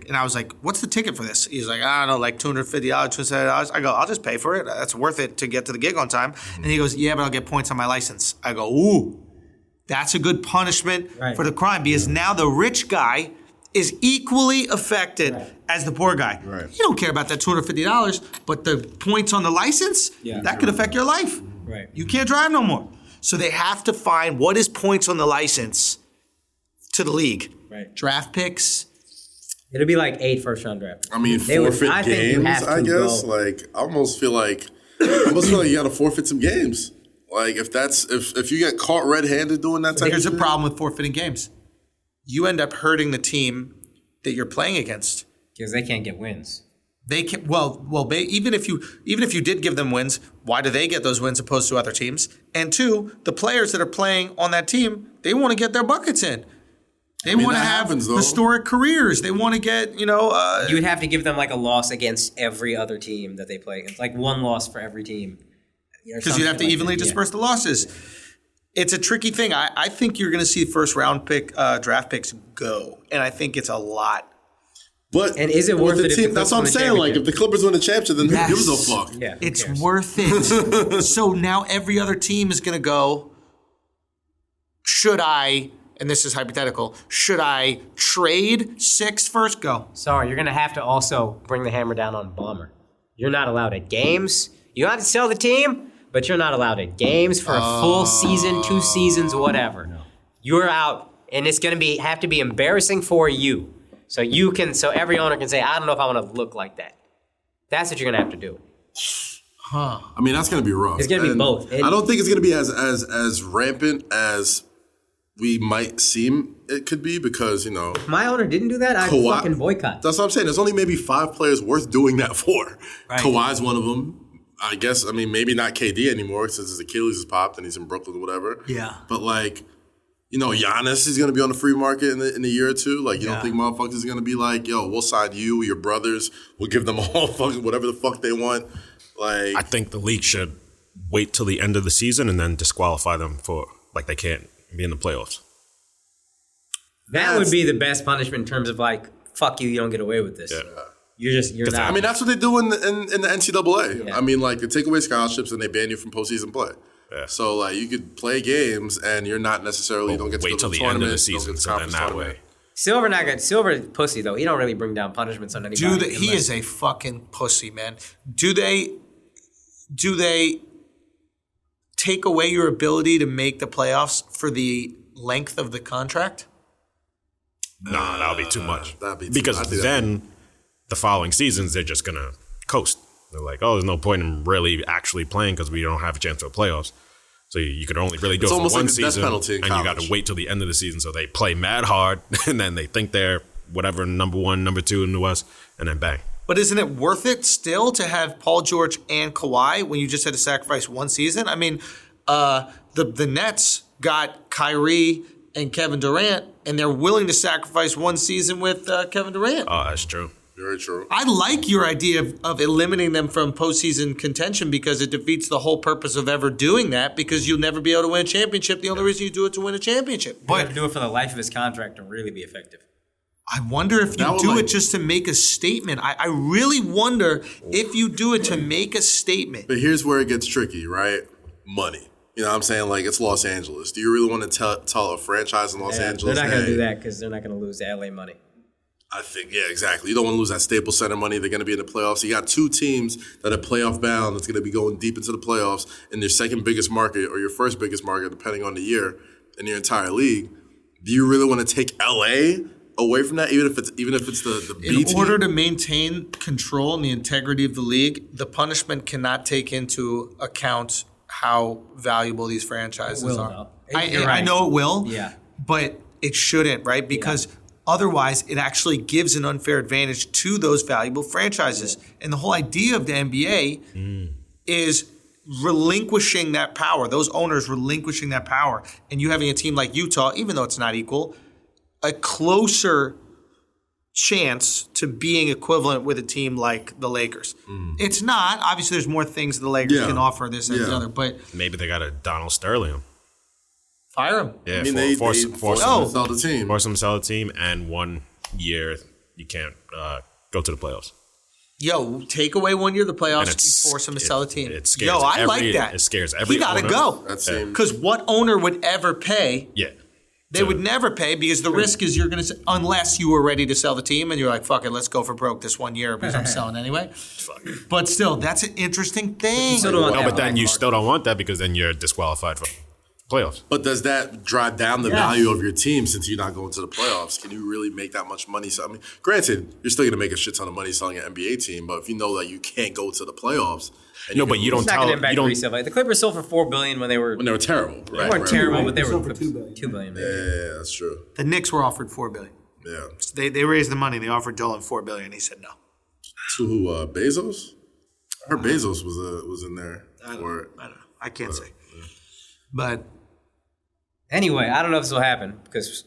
And I was like, what's the ticket for this? He's like, I don't know, like $250, $270. I go, I'll just pay for it. That's worth it to get to the gig on time. And he goes, yeah, but I'll get points on my license. I go, ooh, that's a good punishment for the crime because now the rich guy is equally affected as the poor guy. Right. You don't care about that $250, but the points on the license, that could affect your life. Right. You can't drive no more. So they have to find what is points on the license to the league. Right. Draft picks. It'll be like 8 first-round draft. I mean, forfeit games, I guess. Like, I almost feel like you got to forfeit some games. Like, if you get caught red-handed doing that type of thing. Here's a problem with forfeiting games. You end up hurting the team that you're playing against because they can't get wins. They can even if you did give them wins, why do they get those wins opposed to other teams? And 2, the players that are playing on that team, they want to get their buckets in. They want to have historic careers. They want to get you would have to give them like a loss against every other team that they play against, like 1 loss for every team. Because you'd have to evenly disperse the losses. Yeah. It's a tricky thing. I think you're going to see first-round draft picks go, and I think it's a lot. And is it worth it? That's what I'm saying. Like, if the Clippers win the championship, then who gives a fuck? Yeah, it's worth it. So now every other team is going to go, should I, and this is hypothetical, should I trade 6 first? Go. Sorry, you're going to have to also bring the hammer down on Bomber. You're not allowed at games. You have to sell the team. But you're not allowed at games for a full season, 2 seasons, whatever. No. You're out, and it's going to have to be embarrassing for you. So every owner can say, I don't know if I want to look like that. That's what you're going to have to do. I mean, that's going to be rough. It's going to be both. I don't think it's going to be as rampant as we might seem it could be because, If my owner didn't do that, I'd fucking boycott. That's what I'm saying. There's only maybe 5 players worth doing that for. Right. Kawhi's one of them. I guess, maybe not KD anymore since his Achilles is popped and he's in Brooklyn or whatever. Yeah. But, Giannis is going to be on the free market in a year or 2. Like, you don't think motherfuckers is going to be like, yo, we'll sign you, your brothers. We'll give them all fucking whatever the fuck they want. Like, I think the league should wait till the end of the season and then disqualify them for, they can't be in the playoffs. That would be the best punishment in terms of, fuck you, you don't get away with this. Yeah. You're not. That's what they do in the NCAA. Yeah. They take away scholarships and they ban you from postseason play. Yeah. So you could play games and you're not necessarily don't get to wait till the end of the season. So then that way, Silver not good. Silver pussy though. He don't really bring down punishments on anybody. He is a fucking pussy, man. Do they take away your ability to make the playoffs for the length of the contract? No, that'll be too much. Because then the following seasons they're just gonna coast. They're like, oh, there's no point in really actually playing because we don't have a chance for the playoffs. So you could only really do it for one season, and you got to wait till the end of the season. So they play mad hard, and then they think they're whatever number 1, number 2 in the West, and then bang. But isn't it worth it still to have Paul George and Kawhi when you just had to sacrifice one season? I mean, the Nets got Kyrie and Kevin Durant, and they're willing to sacrifice one season with Kevin Durant. Oh, that's true. Very true. I like your idea of eliminating them from postseason contention because it defeats the whole purpose of ever doing that because you'll never be able to win a championship. The only reason you do it to win a championship. But to do it for the life of his contract to really be effective. I wonder if you do it just to make a statement. I really wonder if you do it to make a statement. But here's where it gets tricky, right? Money. You know what I'm saying? Like, it's Los Angeles. Do you really want to tell a franchise in Los Angeles? They're not going to do that because they're not going to lose the LA money. I think, yeah, exactly. You don't want to lose that Staples Center money. They're going to be in the playoffs. You got two teams that are playoff bound that's going to be going deep into the playoffs in their second biggest market or your first biggest market, depending on the year, in your entire league. Do you really want to take LA away from that, even if it's the B team? In order to maintain control and the integrity of the league, the punishment cannot take into account how valuable these franchises are. I know it will, but it shouldn't, right? Because otherwise, it actually gives an unfair advantage to those valuable franchises. And the whole idea of the NBA is relinquishing that power, those owners relinquishing that power, and you having a team like Utah, even though it's not equal, a closer chance to being equivalent with a team like the Lakers. It's not. Obviously, there's more things the Lakers can offer this and the other, but maybe they got a Donald Sterling. Fire him. Yeah, I mean, force him to sell the team. Force him to sell the team, and 1 year you can't go to the playoffs. Yo, take away 1 year of the playoffs, you force him to sell the team. It scares Yo, I like that. It scares every He got to go. Because what owner would ever pay? Yeah. They would never pay because the risk is you're going to, unless you were ready to sell the team and you're like, fuck it, let's go for broke this 1 year because I'm selling anyway. But still, that's an interesting thing. But then you still don't want that because then you're disqualified from playoffs. But does that drive down the value of your team since you're not going to the playoffs? Can you really make that much money? So, I mean, granted, you're still going to make a shit ton of money selling an NBA team, but if you know that you can't go to the playoffs, no, but you don't tell. You don't. Like the Clippers sold for $4 billion when they were terrible. They weren't terrible, but they were for $2 billion. $2 billion. Yeah, that's true. The Knicks were offered $4 billion. Yeah. So they raised the money. They offered Dolan $4 billion. He said no. To who? Bezos? I heard Bezos was in there. I don't know. I can't say. But anyway, I don't know if this will happen because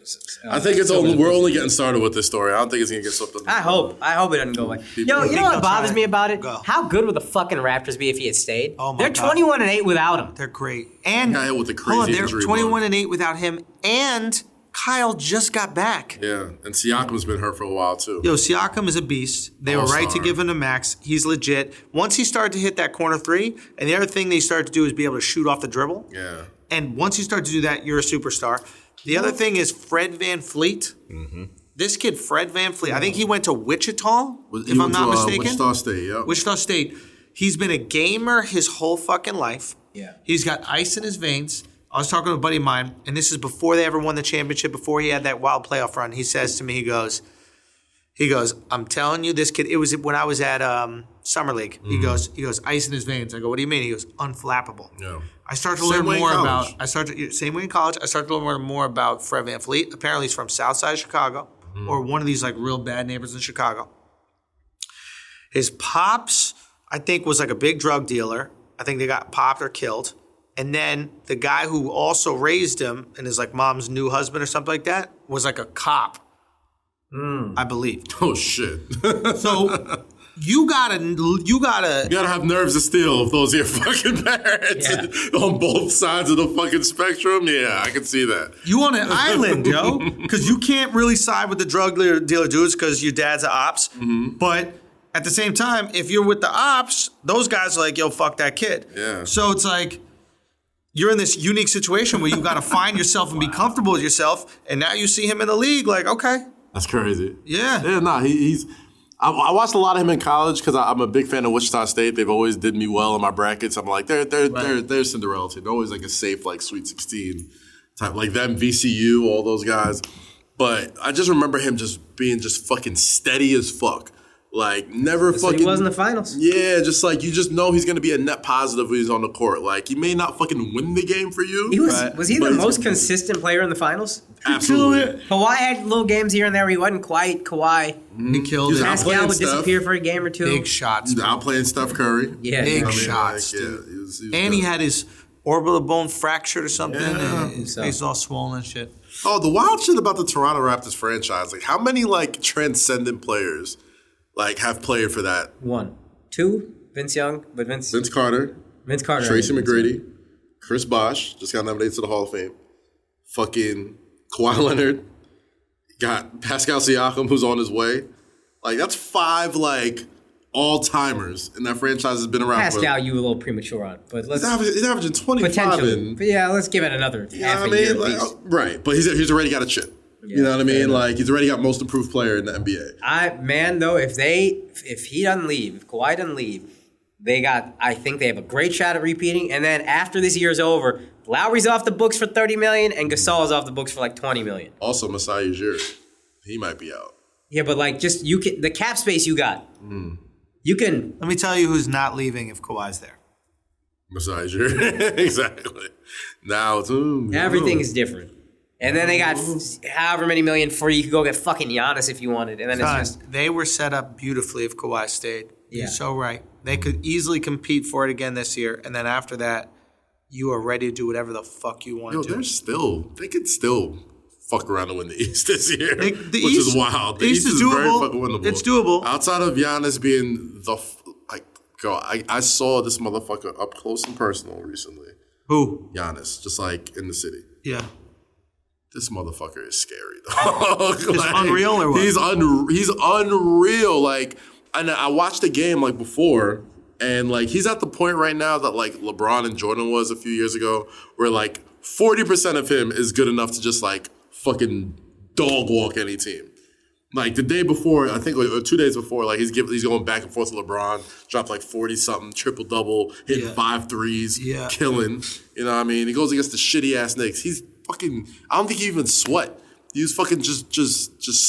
I think we're only getting started with this story. I don't think it's gonna get swept up. I hope it doesn't go away. You know what bothers me about it? How good would the fucking Raptors be if he had stayed? Oh my They're 21-8 without him. they're great. And With the crazy they're injury 21-8 without him. And Kyle just got back. Yeah, and Siakam's been hurt for a while too. Yo, Siakam is a beast. They were right to give him a max. He's legit. Once he started to hit that corner three, and the other thing they started to do is be able to shoot off the dribble. Yeah. And once you start to do that, you're a superstar. The other thing is Fred VanVleet. This kid, Fred VanVleet, I think he went to Wichita, if I'm not mistaken. Wichita State, yeah. Wichita State. He's been a gamer his whole fucking life. Yeah. He's got ice in his veins. I was talking to a buddy of mine, and this is before they ever won the championship, before he had that wild playoff run. He says to me, he goes, I'm telling you, this kid, it was when I was at Summer League. He goes, ice in his veins. I go, what do you mean? He goes, unflappable. Yeah. I started to learn more about. Same way in college. I started to learn more about Fred VanVleet. Apparently, he's from South Side of Chicago, or one of these like real bad neighborhoods in Chicago. His pops, I think, was like a big drug dealer. I think they got popped or killed. And then the guy who also raised him and is like mom's new husband or something like that was like a cop, I believe. Oh shit! So. You gotta have nerves of steel if those are your fucking parents on both sides of the fucking spectrum. Yeah, I can see that. You on an island, yo, because you can't really side with the drug dealer dudes because your dad's an ops. But at the same time, if you're with the ops, those guys are like, yo, fuck that kid. Yeah. So it's like you're in this unique situation where you got to find yourself and be comfortable with yourself. And now you see him in the league, like, okay, that's crazy. Yeah. Yeah, nah, he's. I watched a lot of him in college because I'm a big fan of Wichita State. They've always did me well in my brackets. I'm like, they're Cinderella team. They're always like a safe, like Sweet 16 type, like them, VCU, all those guys. But I just remember him just being just fucking steady as fuck. Like, never So he was in the finals. Yeah, just like, you just know he's going to be a net positive when he's on the court. Like, he may not fucking win the game for you. Was he the most consistent player in the finals? Absolutely. Kawhi had little games here and there where he wasn't quite Kawhi. He killed it. Pascal would disappear for a game or two. Big shots. He's outplaying Steph Curry. Yeah. Big I mean, shots, like, yeah, dude. he was And he good. had his orbital bone fractured or something. Yeah. And his face all swollen and shit. Oh, the wild shit about the Toronto Raptors franchise. Like, how many, like, transcendent players, like, have played for that? 1. 2, Vince Young, but Vince Carter. Carter. Tracy McGrady. Chris Bosh. Just got nominated to the Hall of Fame. Fucking Kawhi Leonard. Got Pascal Siakam, who's on his way. Like, that's 5, like, all-timers. And that franchise has been around Pascal, you were a little premature on, but let's He's averaging 25 potentially. and... But yeah, let's give it another You know half what a I year mean? at Like, least. right. But he's already got a chip. You know what I mean? Like, he's already got most improved player in the NBA. If he doesn't leave, if Kawhi doesn't leave, I think they have a great shot at repeating. And then after this year's over, Lowry's off the books for $30 million and Gasol's off the books for like $20 million. Also, Masai Ujiri. He might be out. Yeah, but like the cap space you got, you can. Let me tell you who's not leaving if Kawhi's there. Masai Ujiri. Exactly. Now it's... Everything is different. And then they got however many million free. You could go get fucking Giannis if you wanted. And then it's just... They were set up beautifully if Kawhi stayed. Yeah. You're so right. They could easily compete for it again this year. And then after that, you are ready to do whatever the fuck you want to do. They could still fuck around and win the East this year, The which East- is wild. The East is very doable. fucking winnable. It's doable. Outside of Giannis being I saw this motherfucker up close and personal recently. Who? Giannis, just like in the city. Yeah. This motherfucker is scary, dog. He's unreal or what? He's unreal. Like, and I watched the game like before, and like he's at the point right now that like LeBron and Jordan was a few years ago, where like 40% of him is good enough to just like fucking dog walk any team. Like the day before, I think, or 2 days before, like he's going back and forth to LeBron, dropped like 40-something, triple-double, hitting 5 threes, killing. You know what I mean? He goes against the shitty-ass Knicks. He's fucking, I don't think he even sweat. He was fucking just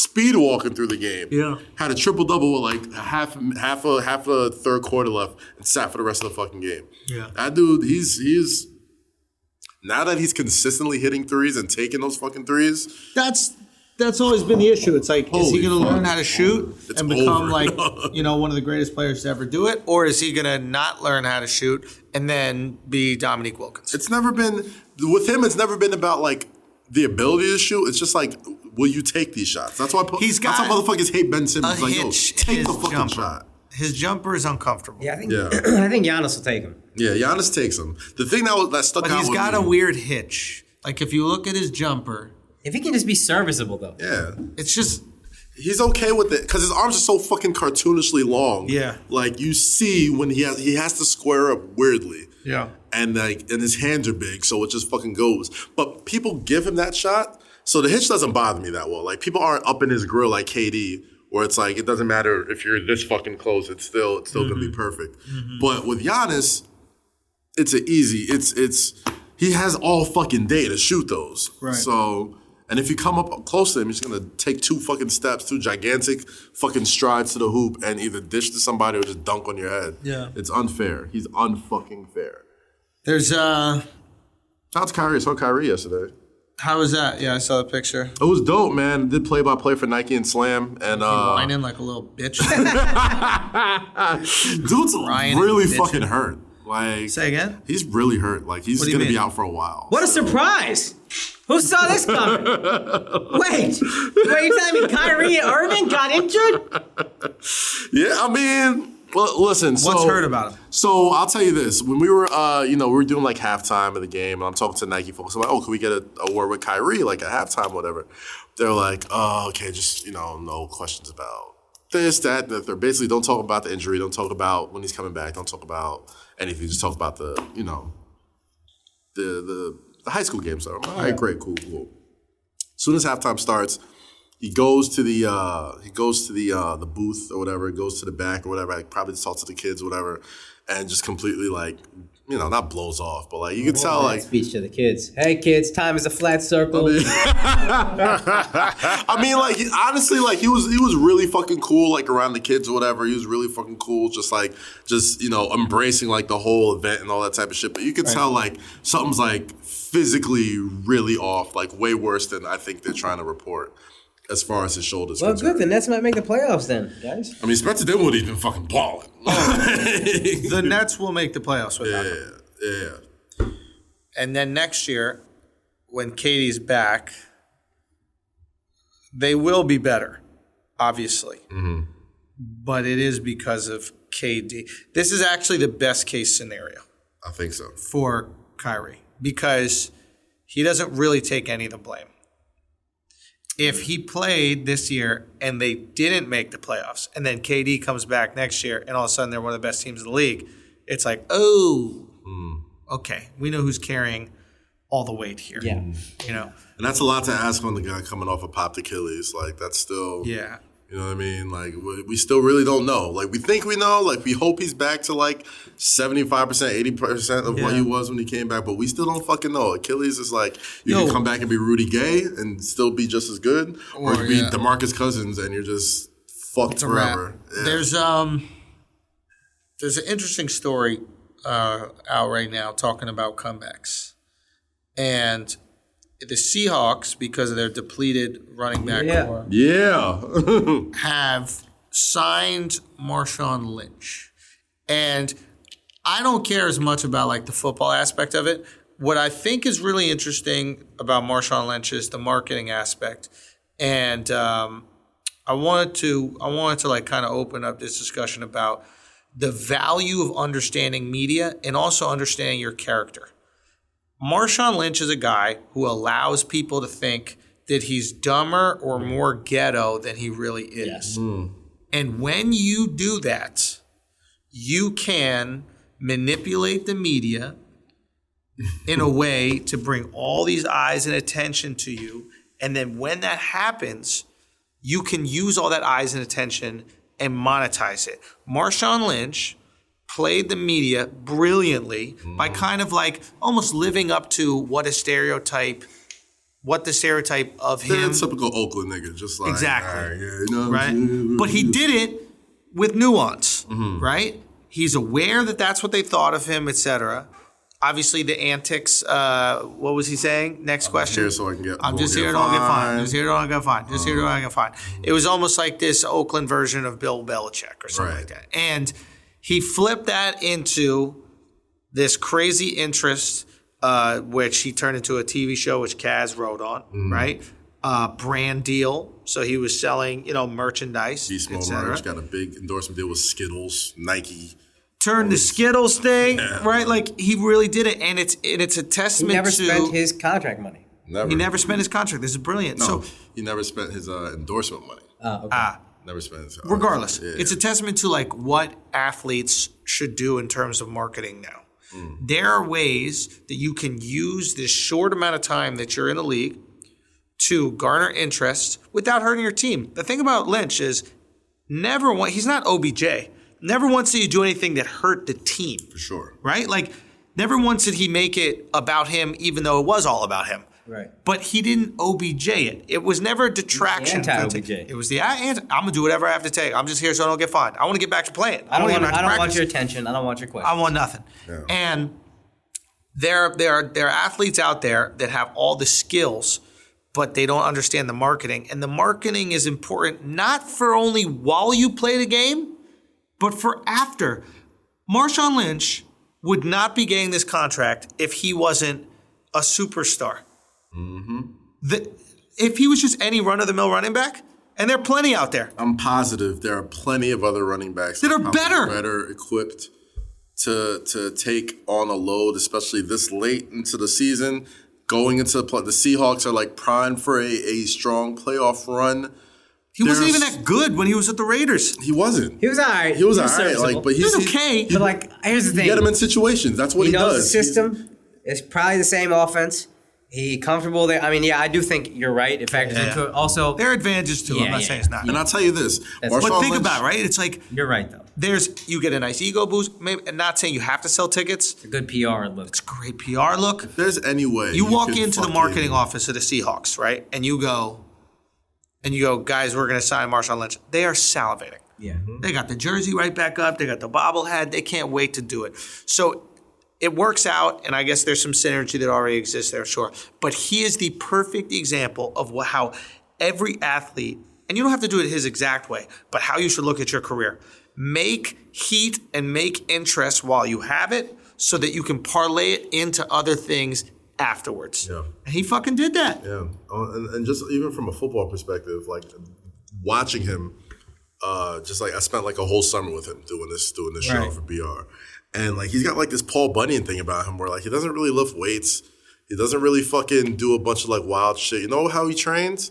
speed walking through the game. Yeah. Had a triple-double with like half a third quarter left and sat for the rest of the fucking game. Yeah. That dude, he's now that he's consistently hitting threes and taking those fucking threes. That's always been the issue. It's like, is he going to learn how to shoot It's and become over. like, one of the greatest players to ever do it? Or is he going to not learn how to shoot and then be Dominique Wilkins? It's never been, with him, it's never been about like the ability to shoot. It's just like, will you take these shots? That's why He's got that's why motherfuckers hate Ben Simmons. a Like, yo, hitch in take his the fucking jumper. shot. His jumper is uncomfortable. Yeah, I think Yeah. I think Giannis will take him. Yeah, Giannis takes him. The thing that stuck But out he's with got me, a weird hitch. Like if you look at his jumper, If he can just be serviceable though. yeah, it's just he's okay with it because his arms are so fucking cartoonishly long. Yeah. like you see when he has to square up weirdly. yeah. And his hands are big, so it just fucking goes. But people give him that shot, so the hitch doesn't bother me that well. Like people aren't up in his grill like KD, where it's like it doesn't matter if you're this fucking close, it's still gonna be perfect. But with Giannis, it's he has all fucking day to shoot those. Right. So, and if you come up close to him, he's gonna take 2 fucking steps, 2 gigantic fucking strides to the hoop, and either dish to somebody or just dunk on your head. Yeah. It's unfair. He's unfucking fair. There's Shout out to Kyrie. I saw Kyrie yesterday. how was that? Yeah, I saw the picture. It was dope, man. Did play-by-play for Nike and Slam. And Whining like a little bitch. dude's Ryan really bitching. fucking hurt. Like, Say again? he's really hurt. Like, he's What do you going to be mean? out for a while. What a surprise! Who saw this coming? Wait, you telling me Kyrie Irving got injured? Yeah, I mean, well, listen. What's hurt about him? So I'll tell you this: when we were, we were doing like halftime of the game, and I'm talking to Nike folks. I'm like, "Oh, can we get a word with Kyrie, like at halftime, whatever?" They're like, "Oh, okay, just no questions about this, that." They're basically don't talk about the injury, don't talk about when he's coming back, don't talk about anything. Just talk about the the high school game. So I'm like, all right, great, cool. As soon as halftime starts, he goes to the booth or whatever. He goes to the back or whatever. I probably just talk to the kids or whatever, and just completely like not blows off, but like you could tell like speech to the kids. Hey kids, time is a flat circle. I mean, like honestly, like he was really fucking cool, like around the kids or whatever. He was really fucking cool, just embracing like the whole event and all that type of shit. But you could tell like something's like physically really off, like way worse than I think they're trying to report. As far as his shoulders Well, concerned. good. The Nets might make the playoffs then, guys. I mean, Spencer Dinwiddie's been fucking balling. The Nets will make the playoffs without him. Yeah. And then next year, when Katie's back, they will be better, obviously. Mm-hmm. But it is because of KD. This is actually the best case scenario. I think so. For Kyrie, because he doesn't really take any of the blame. If he played this year and they didn't make the playoffs, and then KD comes back next year and all of a sudden they're one of the best teams in the league, it's like, okay, we know who's carrying all the weight here. Yeah. And that's a lot to ask on the guy coming off a popped Achilles. Like, that's still, you know what I mean? Like, we still really don't know. Like, we think we know. Like, we hope he's back to like 75%, 80% of what he was when he came back, but we still don't fucking know. Achilles is like, you can come back and be Rudy Gay and still be just as good, or you be DeMarcus Cousins and you're just fucked forever. Yeah. There's an interesting story out right now talking about comebacks. And the Seahawks, because of their depleted running back core, have signed Marshawn Lynch. And I don't care as much about like the football aspect of it. What I think is really interesting about Marshawn Lynch is the marketing aspect. And I wanted to like kind of open up this discussion about the value of understanding media and also understanding your character. Marshawn Lynch is a guy who allows people to think that he's dumber or more ghetto than he really is. Yes. And when you do that, you can manipulate the media in a way to bring all these eyes and attention to you. And then when that happens, you can use all that eyes and attention and monetize it. Marshawn Lynch played the media brilliantly by kind of like almost living up to what the stereotype of him. Typical Oakland nigga, just like right? But he did it with nuance, right? He's aware that that's what they thought of him, etc. Obviously, the antics. What was he saying? Next question. I'm just here so I can get. I'm just here to all get fined. Just here to all get fined. Just here to all get fined. It was almost like this Oakland version of Bill Belichick or something like that, and he flipped that into this crazy interest, which he turned into a TV show, which Kaz wrote on, right? Brand deal. So he was selling, merchandise, etc. Got a big endorsement deal with Skittles, Nike. Turned the Skittles thing, right? Like he really did it, and it's a testament to. He never spent his contract money. He never spent his contract. This is brilliant. No, so he never spent his endorsement money. Okay. Never spent his. Regardless, it's a testament to like what athletes should do in terms of marketing now. There are ways that you can use this short amount of time that you're in the league to garner interest without hurting your team. The thing about Lynch is he's not OBJ. Never once did he do anything that hurt the team. For sure. Right? Like, never once did he make it about him, even though it was all about him. Right. But he didn't OBJ it. It was never a detraction. Anti-OBJ. It was I'm going to do whatever I have to take. I'm just here so I don't get fined. I want to get back to playing. I don't want your attention. I don't want your questions. I want nothing. Yeah. And there are athletes out there that have all the skills, but they don't understand the marketing. And the marketing is important not for only while you play the game, but for after. Marshawn Lynch would not be getting this contract if he wasn't a superstar. If he was just any run-of-the-mill running back, and there are plenty out there. I'm positive there are plenty of other running backs that are better equipped to take on a load, especially this late into the season. Going into the Seahawks are like primed for a strong playoff run. He wasn't even that good when he was at the Raiders. He wasn't. He was all right. He was all right. But he's okay. But here's the thing. You get him in situations. That's what he does. He knows the system. It's probably the same offense. He comfortable there. I mean, yeah, I do think you're right. It factors into it. Also, there are advantages too. I'm not saying it's not. And I'll tell you this. But think about it, right? It's like you're right though. You get a nice ego boost. Maybe, and not saying you have to sell tickets. It's a good PR look. It's a great PR look. If there's any way you walk into the marketing office of the Seahawks, right? And you go, guys, we're going to sign Marshawn Lynch. They are salivating. Yeah. They got the jersey right back up. They got the bobblehead. They can't wait to do it. So it works out, and I guess there's some synergy that already exists there, sure. But he is the perfect example of how every athlete, and you don't have to do it his exact way, but how you should look at your career. Make heat and make interest while you have it so that you can parlay it into other things afterwards. Yeah. And he fucking did that. Yeah. And just even from a football perspective, like watching him, just like I spent like a whole summer with him doing this show for BR. And like he's got like this Paul Bunyan thing about him where like he doesn't really lift weights. He doesn't really fucking do a bunch of like wild shit. You know how he trains?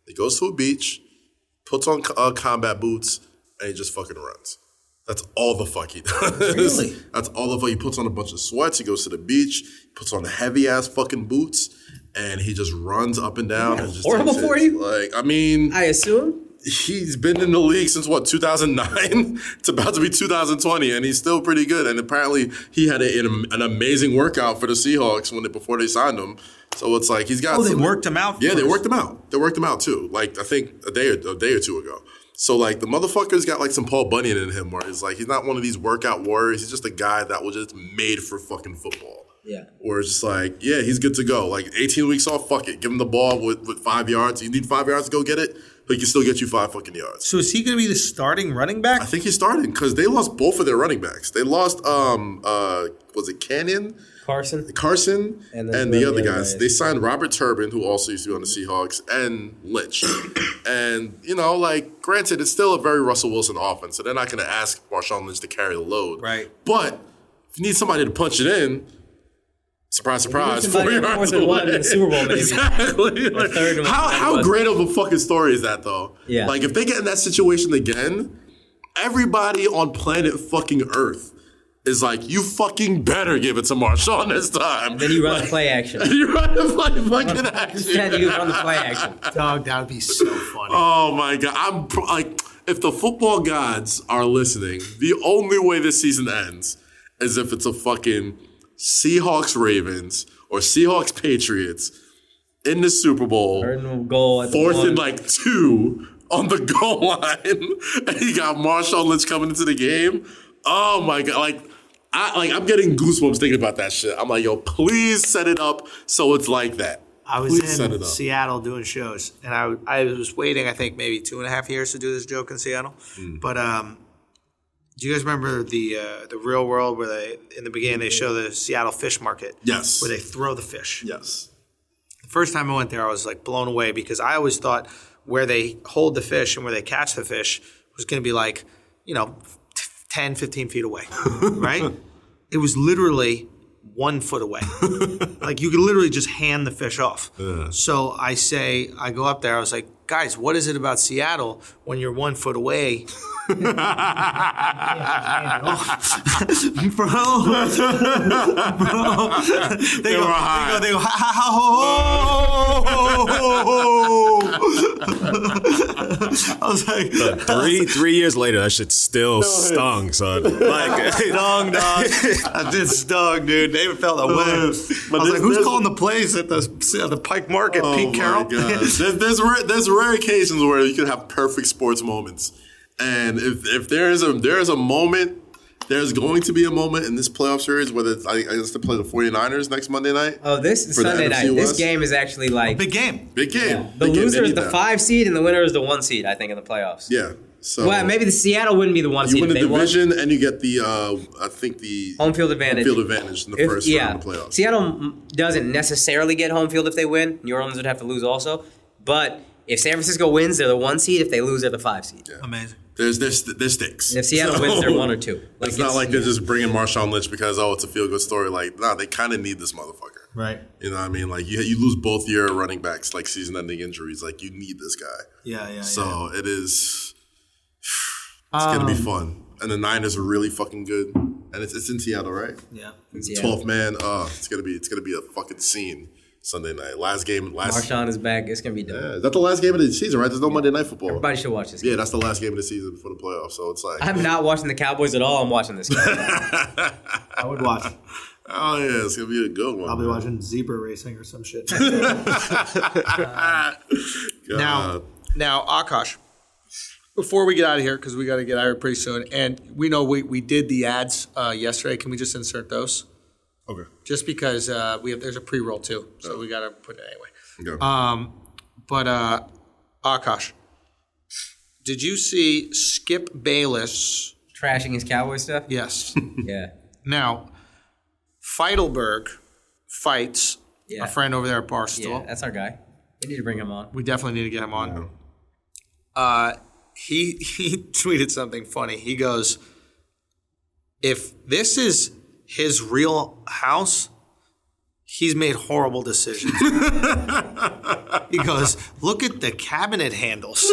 He goes to a beach, puts on combat boots, and he just fucking runs. That's all the fuck he does. Really? That's all the fuck. He puts on a bunch of sweats. He goes to the beach, puts on heavy ass fucking boots, and he just runs up and down. And just horrible for you? Like, I mean, I assume he's been in the league since 2009. It's about to be 2020, and he's still pretty good. And apparently, he had an amazing workout for the Seahawks before they signed him. So it's like he's got. Oh, they worked him out. Yeah, they worked him out. They worked him out too. Like I think a day or two ago. So like the motherfucker's got like some Paul Bunyan in him, where he's like he's not one of these workout warriors. He's just a guy that was just made for fucking football. Yeah. Where it's just like, yeah, he's good to go. Like 18 weeks off, fuck it. Give him the ball with 5 yards. You need 5 yards to go get it, but he can still get you 5 fucking yards. So is he going to be the starting running back? I think he's starting because they lost both of their running backs. They lost, was it Carson, and the other guys. They signed Robert Turbin, who also used to be on the Seahawks, and Lynch. And, you know, like, granted, it's still a very Russell Wilson offense, so they're not going to ask Marshawn Lynch to carry the load. Right. But if you need somebody to punch it in, surprise, surprise, 4 yards away. In the Super Bowl, maybe. Exactly. Like, how great of a fucking story is that, though? Yeah. Like, if they get in that situation again, everybody on planet fucking Earth is like, you fucking better give it to Marshawn this time. And then you run the play action. And you run the fucking action. Then you run the play action. Dog, that would be so funny. Oh, my God. I'm like, if the football gods are listening, the only way this season ends is if it's a fucking Seahawks-Ravens or Seahawks-Patriots in the Super Bowl. Goal at 4th and like 2 on the goal line. And you got Marshawn Lynch coming into the game. Oh my God. I'm getting goosebumps thinking about that shit. I'm like, yo, please set it up so it's like that. I was in Seattle doing shows, and I was waiting, I think, maybe 2.5 years to do this joke in Seattle. But do you guys remember the Real World where in the beginning they show the Seattle fish market? Yes. Where they throw the fish. Yes. The first time I went there, I was like blown away because I always thought where they hold the fish and where they catch the fish was going to be like, 10, 15 feet away, right? It was literally 1 foot away. Like you could literally just hand the fish off. So I go up there, I was like, guys, what is it about Seattle when you're 1 foot away? Bro. They go, ha, ha, ho, ho. I was like, 3 years later, that shit still stung, son. Like, stung, dog. I did stung, dude. They felt that way. I was like, who's calling the plays at the Pike Market? Pete Carroll? There's rare occasions where you can have perfect sports moments. And if there is a moment, there's going to be a moment in this playoff series where I guess to play the 49ers next Monday night. Oh, this Sunday night. This game is actually like big game. Big game. Yeah. The loser is the 5 seed and the winner is the 1 seed, I think, in the playoffs. Yeah. So well, maybe the Seattle wouldn't be the 1 seed. You win the division and you get the home field advantage. Home field advantage in the first round of the playoffs. Seattle doesn't necessarily get home field if they win. New Orleans would have to lose also. But if San Francisco wins, they're the 1 seed. If they lose, they're the 5 seed. Yeah. Amazing. There's stakes. And if Seattle wins, they're 1 or 2. Like, it's not like they're just bringing Marshawn Lynch because, it's a feel-good story. Like, nah, they kind of need this motherfucker. Right. You know what I mean? Like, you lose both your running backs, like, season-ending injuries. Like, you need this guy. Yeah. So, it is... It's going to be fun. And the Niners are really fucking good. And it's in Seattle, right? Yeah. It's 12th man. It's gonna be a fucking scene. Sunday night. Last game. Marshawn is back. It's gonna be dope. Yeah, is that the last game of the season, right? There's no Monday Night Football. Everybody should watch this game. Yeah, that's the last game of the season before the playoffs. So it's like I'm not watching the Cowboys at all. I'm watching this game. I would watch. oh yeah, it's gonna be a good one. I'll be watching zebra racing or some shit. Now, Akash, before we get out of here, because we got to get out of here pretty soon, and we know we did the ads yesterday. Can we just insert those? Okay. Just because there's a pre-roll too, so we got to put it anyway. Okay. But Akash, did you see Skip Bayless? Trashing his Cowboy stuff? Yes. Yeah. Now, Feidelberg fights a friend over there at Barstool. Yeah, that's our guy. We need to bring him on. We definitely need to get him on. He tweeted something funny. He goes, if this is his real house, he's made horrible decisions. He goes, look at the cabinet handles.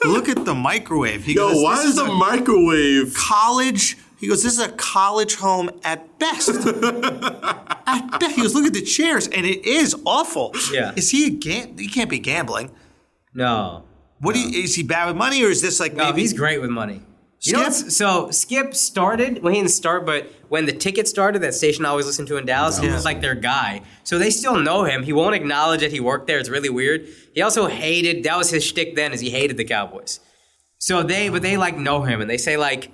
Look at the microwave. He goes, why is the microwave college? He goes, this is a college home at best. At best. He goes, look at the chairs, and it is awful. Yeah. Is he he can't be gambling. No. Is he bad with money, or is this like No, maybe he's great with money. You Skip? know what's, so Skip started, well, he didn't start, but when the ticket started, that station I always listened to in Dallas, he was like their guy. So they still know him. He won't acknowledge that he worked there. It's really weird. He also hated, that was his shtick then, is he hated the Cowboys. So they like know him, and they say like,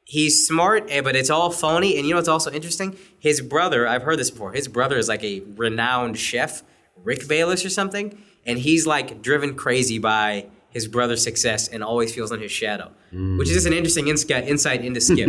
he's smart, but it's all phony. And you know what's also interesting? His brother, I've heard this before, his brother is like a renowned chef, Rick Bayless or something, and he's like driven crazy by his brother's success and always feels in his shadow, which is just an interesting insight into Skip.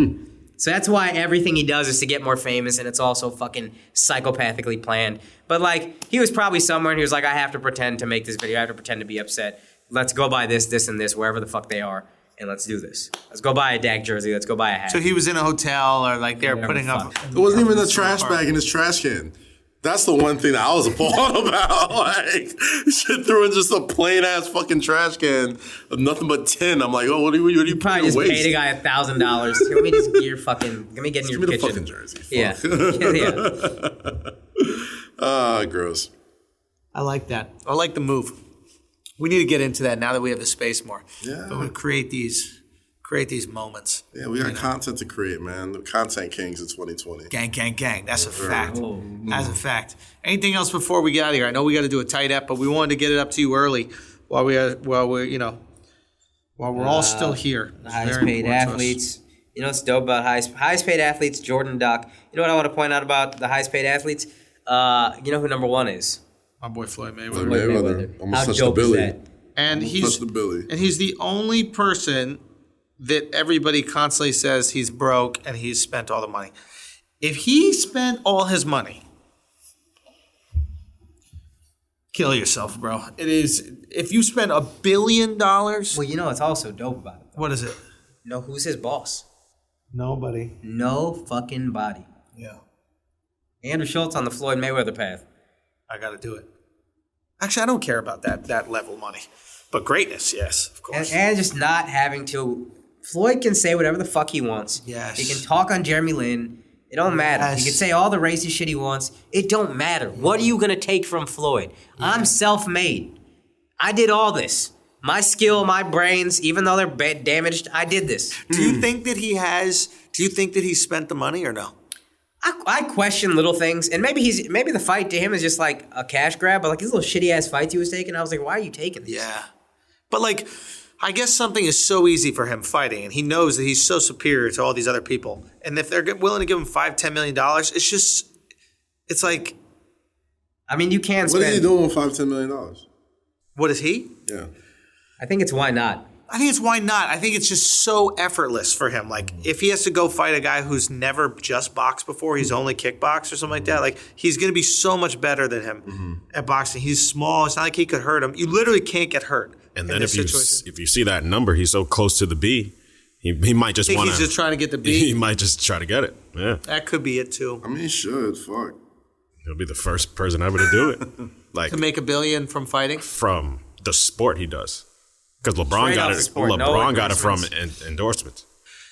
So that's why everything he does is to get more famous, and it's also fucking psychopathically planned. But like, he was probably somewhere and he was like, I have to pretend to make this video. I have to pretend to be upset. Let's go buy this, this, and this, wherever the fuck they are, and let's do this. Let's go buy a Dak jersey. Let's go buy a hat. So he was in a hotel, or like they're putting up. It wasn't even a trash bag in his trash can. That's the one thing that I was appalled about. Like, shit threw in just a plain ass fucking trash can of nothing but tin. I'm like, oh, what are you probably just paid a guy $1,000. Let me just get your fucking. Let me get in your kitchen. Give me the fucking jersey. Yeah. Gross. I like that. I like the move. We need to get into that now that we have the space more. Yeah. But we create these moments. Yeah, we got content to create, man. The content kings in 2020. Gang, gang, gang. That's a fact. That's a fact. Anything else before we get out of here? I know we got to do a tight ep, but we wanted to get it up to you early while we're all still here. The highest paid athletes. You know what's dope about highest paid athletes? Jordan Doc. You know what I want to point out about the highest paid athletes? You know who number one is? My boy Floyd Mayweather. Mayweather. Almost How touched the dope is Billy. that? And he's the only person that everybody constantly says he's broke and he's spent all the money. If he spent all his money, kill yourself, bro. It is, if you spend $1 billion. Well, you know what's also dope about it? What is it? You know who's his boss? Nobody. No fucking body. Yeah. Andrew Schulz on the Floyd Mayweather path. I got to do it. Actually, I don't care about that level of money. But greatness, yes, of course. And just not having to. Floyd can say whatever the fuck he wants. Yes. He can talk on Jeremy Lin. It don't matter. Yes. He can say all the racist shit he wants. It don't matter. What are you going to take from Floyd? Yeah. I'm self-made. I did all this. My skill, my brains, even though they're damaged, I did this. Do you think that he spent the money or no? I question little things, and maybe the fight to him is just like a cash grab, but like his little shitty ass fights he was taking, I was like, why are you taking these? Yeah. But like, I guess something is so easy for him fighting, and he knows that he's so superior to all these other people. And if they're willing to give him $5-10 million, it's like. I mean, you can spend. What is he doing with $5-10 million? What is he? Yeah. I think it's why not. I think it's why not. I think it's just so effortless for him. Like, if he has to go fight a guy who's never just boxed before, he's only kickboxed or something like that, like, he's going to be so much better than him at boxing. He's small. It's not like he could hurt him. You literally can't get hurt. And then if you see that number, he's so close to the B, he might just want to. He's just trying to get the B. He might just try to get it. Yeah. That could be it, too. I mean, he should. Fuck. He'll be the first person ever to do it. Like, to make $1 billion from fighting? From the sport he does. Because LeBron Straight got off it. the sport, LeBron no got it from endorsements. endorsements.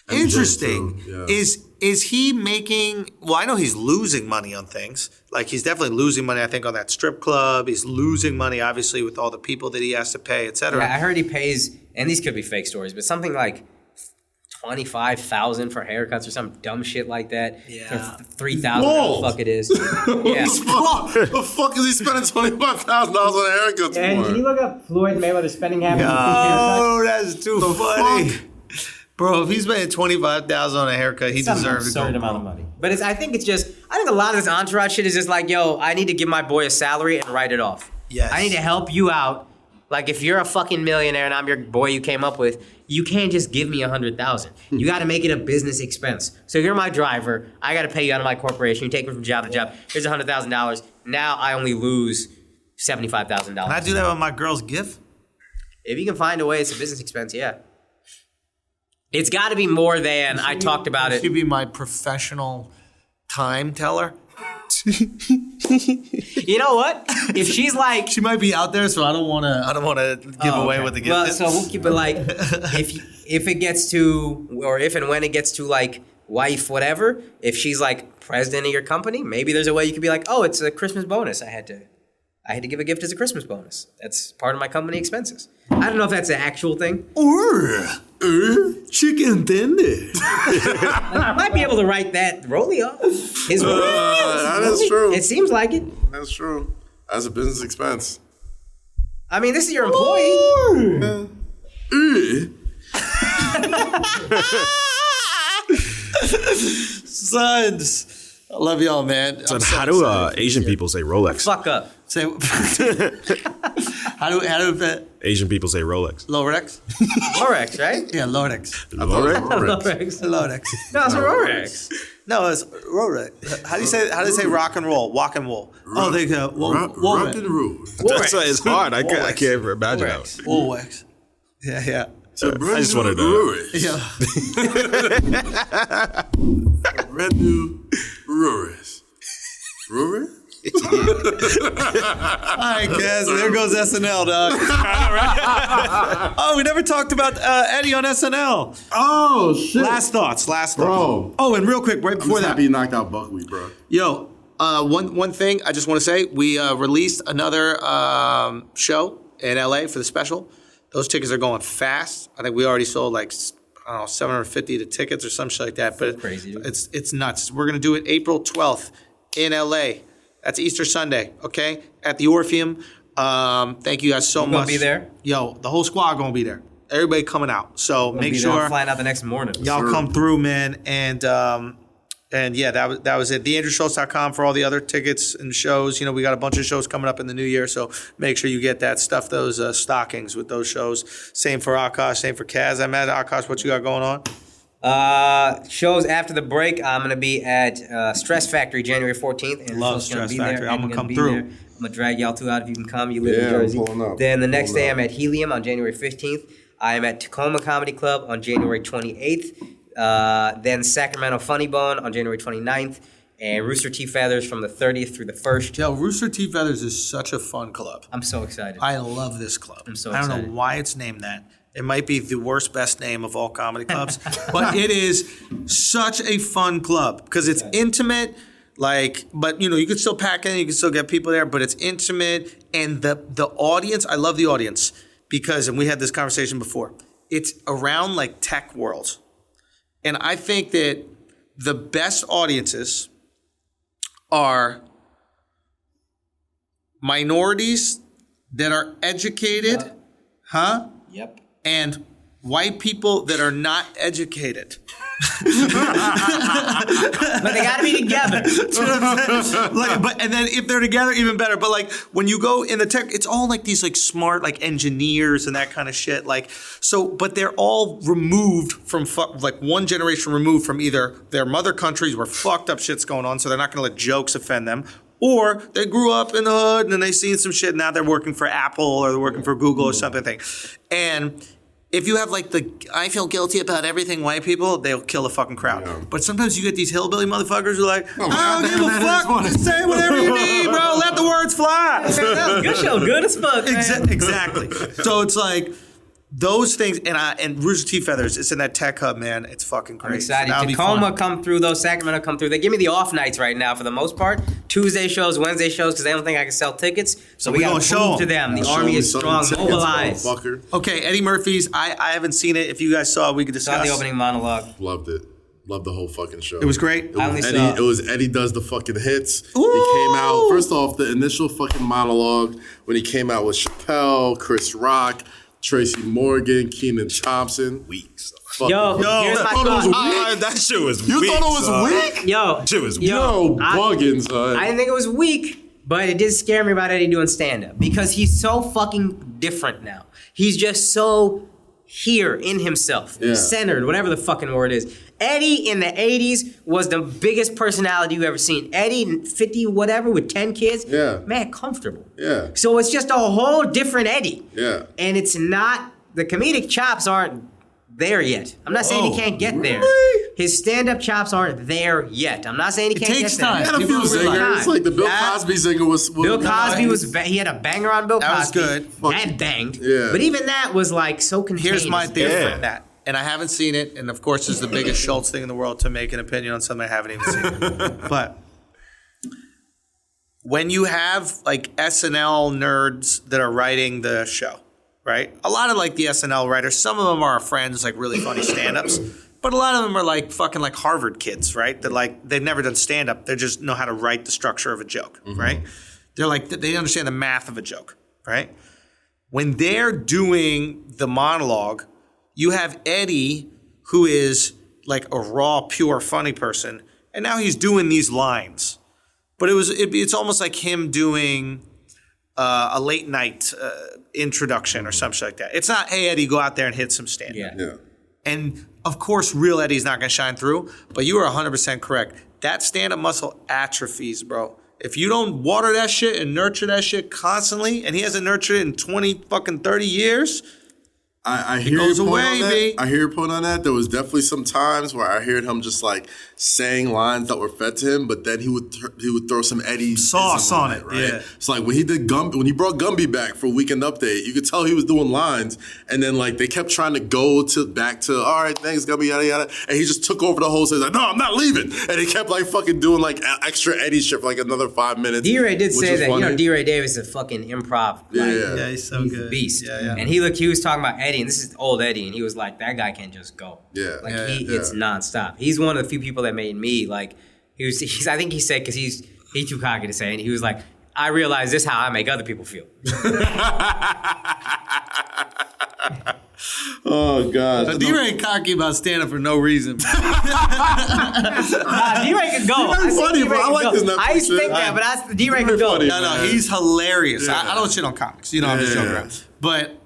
Interesting. Yeah. Is he making? Well, I know he's losing money on things. Like he's definitely losing money. I think on that strip club, he's losing money, obviously, with all the people that he has to pay, etc. Yeah, I heard he pays, and these could be fake stories, but something like $25,000 for haircuts or some dumb shit like that. Yeah. Or $3,000, whatever the fuck it is. Yeah. The fuck is he spending $25,000 on haircuts And for? can you look up Floyd Mayweather spending habits? Oh, that's too funny. Bro, if he's paying $25,000 on a haircut, he deserves to go. Absurd amount of money. But I think a lot of this entourage shit is just like, yo, I need to give my boy a salary and write it off. Yes. I need to help you out. Like if you're a fucking millionaire and I'm your boy you came up with, you can't just give me $100,000. You got to make it a business expense. So you're my driver. I got to pay you out of my corporation. You take me from job to job. Here's $100,000. Now I only lose $75,000. Can I do that with my girl's gift? If you can find a way, it's a business expense. Yeah. It's got to be more than I talked about it. She'd be my professional time teller. You know what? If she's like, She might be out there, so I don't want to give away what the gift well, is. so we'll keep it like if it gets to, or if and when it gets to like wife whatever, if she's like president of your company, maybe there's a way you could be like, oh, it's a Christmas bonus. I had to give a gift as a Christmas bonus. That's part of my company expenses. I don't know if that's an actual thing. Or chicken tender. I might be able to write that Rolly off. His That is true. It seems like it. That's true. As a business expense. I mean, this is your employee. Sons. I love y'all, man. So how do Asian people say Rolex? Fuck up. Say, how do Asian people say Rolex. Lorex? Lorex, right? Yeah, Lorex. Rolex? Lorex. Lorex. No, it's a Rolex. No, it's Rolex. How do you say rock and roll? Walk and roll. Oh, they go Rock and roll. That's it's hard. I can't even imagine that. Woolwex. Yeah. I just wanted to. Yeah. Brand new Roris. Roris? All right, guys. There goes SNL, dog. Oh, we never talked about Eddie on SNL. Oh, shit. Last thoughts. Bro. Oh, and real quick, right I'm before just that. happy you knocked out Buckwheat, bro. Yo, one thing I just want to say, we released another show in LA for the special. Those tickets are going fast. I think we already sold like, I don't know, 750 to tickets or some shit like that. But crazy, dude. It's nuts. We're going to do it April 12th in LA. That's Easter Sunday, okay? At the Orpheum. Thank you guys so much. Gonna be there? Yo, the whole squad going to be there. Everybody coming out. So make sure I'm flying out the next morning. y'all come through, man. And yeah, that was it. TheAndrewSchultz.com for all the other tickets and shows. You know, we got a bunch of shows coming up in the new year, so make sure you get that stuff, those stockings with those shows. Same for Akash, same for Kaz. I'm at Akash. What you got going on? Shows after the break. I'm gonna be at Stress Factory January 14th. And Love Phil's gonna Stress be Factory. there. I'm gonna come be through. there. I'm gonna drag y'all two out if you can come. You live in Yeah, I'm Jersey. pulling up. Then the next Pulling day up. I'm at Helium on January 15th. I am at Tacoma Comedy Club on January 28th. Then Sacramento Funny Bone on January 29th. And Rooster T. Feathers from the 30th through the 1st. Yo, Rooster T. Feathers is such a fun club. I'm so excited. I love this club. I'm so I don't excited. know why it's named that. It might be the worst, best name of all comedy clubs, but it is such a fun club because it's intimate. But you know, you can still pack in, you can still get people there, but it's intimate, and the audience. I love the audience because, and we had this conversation before. It's around like tech world, and I think that the best audiences are minorities that are educated, Yep. and white people that are not educated. But they gotta be together. And then if they're together, even better. But like when you go in the tech, it's all like these like smart like engineers and that kind of shit. But they're all removed from like one generation removed from either their mother countries where fucked up shit's going on, so they're not gonna let jokes offend them. Or they grew up in the hood and then they seen some shit. And now they're working for Apple or they're working for Google or something. And if you have like I feel guilty about everything white people, they'll kill a fucking crowd. Yeah. But sometimes you get these hillbilly motherfuckers who are like, I don't give a fuck. Say whatever you need, bro. Let the words fly. Good show, good as fuck. Exactly. So it's like, those things, and Rooster Teeth Feathers, it's in that tech hub, man. It's fucking crazy. I'm excited. That'll be Tacoma fun. come through, though. Sacramento come through. They give me the off nights right now for the most part. Tuesday shows, Wednesday shows, because they don't think I can sell tickets. So we got to prove to them. The Army is strong, mobilized. Okay, Eddie Murphy's. I haven't seen it. If you guys saw it, we could discuss. Saw the opening monologue. Loved it. Loved the whole fucking show. It was great. It was Eddie does the fucking hits. Ooh. He came out, first off, the initial fucking monologue when he came out with Chappelle, Chris Rock, Tracy Morgan, Kenan Thompson. Weeks. Yo, here's my thought. That shit was You weak. thought it was weak? Yo. Shit was weak. Yo, bugging, son. I didn't think it was weak, but it did scare me about Eddie doing stand-up because he's so fucking different now. He's just so here in himself, centered, whatever the fucking word is. Eddie in the 80s was the biggest personality you ever seen. Eddie, 50 whatever, with 10 kids, man, comfortable. Yeah. So it's just a whole different Eddie. Yeah. And it's not, the comedic chops aren't there yet. I'm not saying he can't get there. His stand-up chops aren't there yet. I'm not saying he can't get there. He had a few zingers. Like the Bill Cosby zinger was Bill Cosby was, he had a banger on Bill Cosby. That was good. That banged. Yeah. But even that was like so contained. Here's my theory for that. And I haven't seen it, and of course, it's the biggest Schulz thing in the world to make an opinion on something I haven't even seen. But when you have like SNL nerds that are writing the show, right? A lot of like the SNL writers, some of them are our friends, like really funny stand-ups, but a lot of them are like fucking like Harvard kids, right? That like they've never done stand-up, they just know how to write the structure of a joke, right? They're like they understand the math of a joke, right? When they're doing the monologue, you have Eddie, who is like a raw, pure, funny person, and now he's doing these lines. But it's almost like him doing a late night introduction or something like that. It's not, hey, Eddie, go out there and hit some stand-up. Yeah. And of course, real Eddie's not going to shine through, but you are 100% correct. That stand-up muscle atrophies, bro. If you don't water that shit and nurture that shit constantly, and he hasn't nurtured it in 20 fucking 30 years, I hear goes your point away, on that. B. I hear your point on that. There was definitely some times where I heard him just like saying lines that were fed to him, but then he would throw some Eddie sauce on it, right? yeah. It's like when he brought Gumby back for Weekend Update, you could tell he was doing lines, and then like they kept trying to go back to all right, thanks Gumby, yada yada, and he just took over the whole. So he's like, no, I'm not leaving, and he kept like fucking doing like extra Eddie shit for like another 5 minutes. D-Ray did say that, funny. You know, D-Ray Davis is a fucking improv. Yeah, he's so he's good. a beast. Yeah. And he was talking about Eddie, and this is old Eddie, and he was like, that guy can't just go. Yeah. Like Yeah, it's nonstop. He's one of the few people that made me like. He's I think he said because he's too cocky to say, and he was like, I realize this is how I make other people feel. Oh God. D-Ray cocky about stand-up for no reason. D-Ray could go. D-Ray's funny, bro. I like this Netflix I used to think shit. that, but D-Ray could go. funny. No, he's hilarious. Yeah. I don't shit on comics. You know, I'm just joking around. But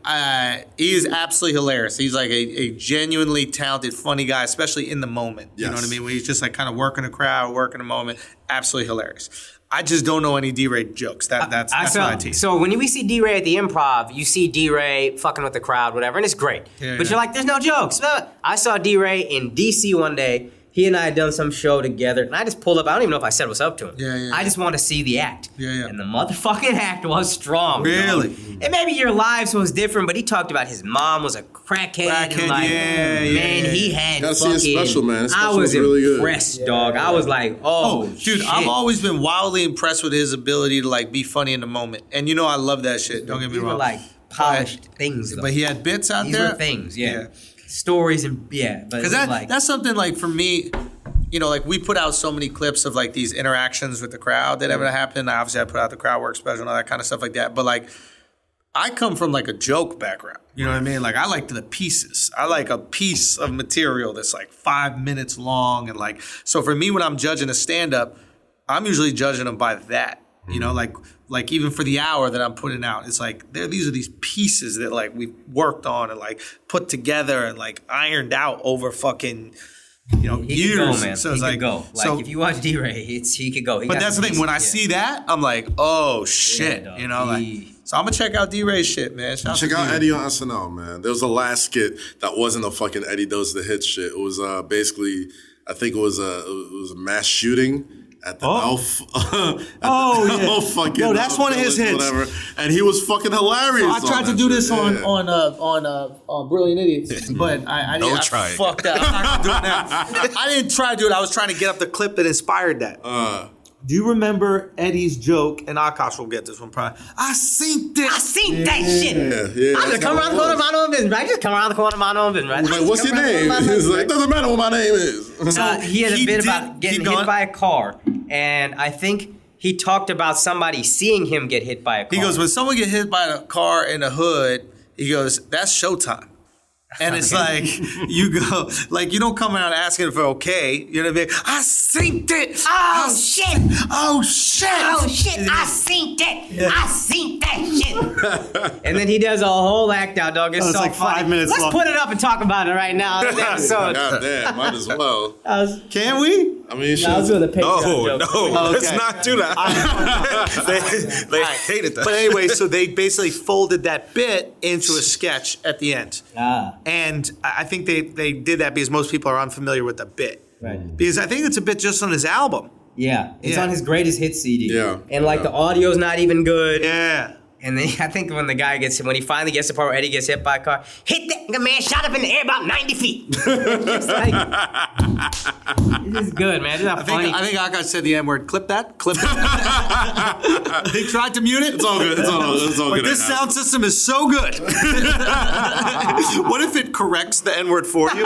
he is absolutely hilarious. He's like a genuinely talented, funny guy, especially in the moment. You know what I mean? When he's just like kind of working a crowd, working a moment. Absolutely hilarious. I just don't know any D-Ray jokes. That's my team. So when we see D-Ray at the Improv, you see D-Ray fucking with the crowd, whatever, and it's great. But you're like, there's no jokes. I saw D-Ray in D.C. one day. He and I had done some show together, and I just pulled up. I don't even know if I said what's up to him. I just want to see the act. And the motherfucking act was strong. Really? Dog. And maybe your lives was different, but he talked about his mom was a crackhead. And like, man, he had Gotta fucking... see his special, man. His I special was really good. impressed, dog. I was like, dude, shit. I've always been wildly impressed with his ability to like be funny in the moment. And you know I love that shit. Don't get me These were wrong. like polished things, though. But he had bits out These there. were things, stories and but because that's something like for me, you know, like we put out so many clips of like these interactions with the crowd that ever happened. Obviously, I put out the crowd work special and all that kind of stuff like that. But like, I come from like a joke background. You know what I mean? Like I like the pieces. I like a piece of material that's like 5 minutes long and like. So for me, when I'm judging a stand-up, I'm usually judging them by that. You know, like even for the hour that I'm putting out, it's like these are these pieces that like we've worked on and like put together and like ironed out over fucking. You know, he years. Could go, man. So he it's could like, go. Like if you watch D-Ray, he could go. But that's the thing. When I see that, I'm like, oh shit. dog. You know, like. So I'm gonna check out D-Ray's shit, man. Check out Eddie on SNL, man. There was a last skit that wasn't a fucking Eddie does the hit shit. It was basically, I think it was a mass shooting, at the Elf. Yo, that's one of his hits. Whatever. And he was fucking hilarious. I tried to do this on Brilliant Idiots, but I Don't didn't. try it. Fuck that. I'm not doing that. I didn't try to do it. I was trying to get up the clip that inspired that. Do you remember Eddie's joke? And Akash will get this one probably. I seen this. I seen that shit. Yeah. I just come around the corner of my own business, right? Just come around the corner of my own business, right? Like, what's your name? He's like, doesn't matter what my name is. He had a bit about getting hit by a car, and I think he talked about somebody seeing him get hit by a car. He goes, when someone get hit by a car in the hood, he goes, that's showtime. And it's like, you go, like, you don't come out asking for okay. You know what I mean? I seen it. Oh, shit. Oh, shit. Oh, shit. I seen that. I seen that shit. And then he does a whole act out, dog. It's so like funny. 5 minutes Let's long. put it up and talk about it right now. This episode. God damn, might as well. Can we? I mean, I was doing the Patreon joke. No, let's not do that. They hated that. But anyway, so they basically folded that bit into a sketch at the end. And I think they did that because most people are unfamiliar with the bit. Right. Because I think it's a bit just on his album. Yeah. It's Yeah. on his greatest hit CD. Yeah. And like the audio's not even good. Yeah. And then I think when he finally gets to the part where Eddie gets hit by a car, hit that man, shot up in the air about 90 feet. It's like, this is good, man. It's not funny. I think Akash said the N-word. Clip that. Clip that. They tried to mute it. It's all good. It's all But good. this sound system is so good. What if it corrects the N-word for you?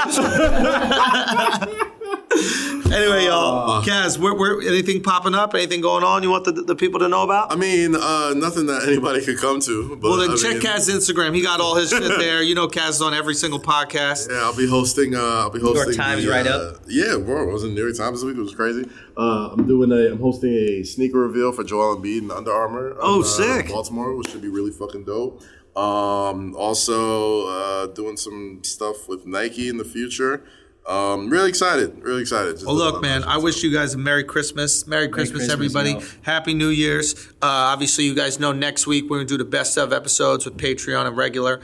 Anyway, y'all. Kaz, where anything popping up? Anything going on you want the people to know about? I mean, nothing that anybody could come to. But Well, then check Kaz's Instagram. He got all his shit there. You know Kaz is on every single podcast. Yeah, I'll be hosting. New York Times write-up. Yeah, bro, I was in New York Times this week. It was crazy. I'm hosting a sneaker reveal for Joel Embiid and Under Armour. Oh, sick. Baltimore, which should be really fucking dope. Also doing some stuff with Nike in the future. Really excited. Just Well, look, man, I wish you guys a Merry Christmas. Merry Christmas, everybody. yo. Happy New Year's. Obviously, you guys know next week we're going to do the best of episodes with Patreon and regular.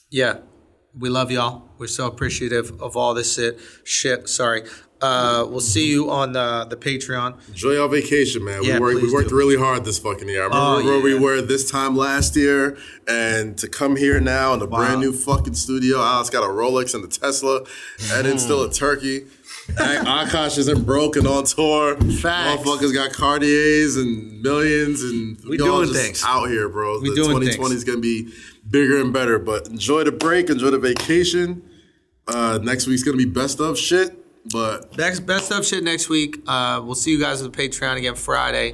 Yeah, we love y'all. We're so appreciative of all this shit. Sorry. We'll see you on the Patreon. Enjoy our vacation, man. Yeah, we please worked do. really hard this fucking year. I remember where we were this time last year, and to come here now in a brand new fucking studio. Alex got a Rolex and a Tesla, and it's still a turkey. Akash isn't broke and on tour. Facts. Motherfuckers got Cartiers and millions, and We all doing just things. out here, bro. We The doing 2020 is things. gonna be bigger and better. But enjoy the break, enjoy the vacation. Next week's gonna be best of shit. But Best of shit next week. We'll see you guys on the Patreon again Friday.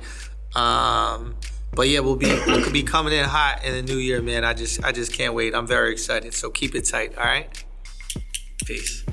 But yeah, we'll be coming in hot in the new year, man. I just can't wait. I'm very excited. So keep it tight. All right. Peace.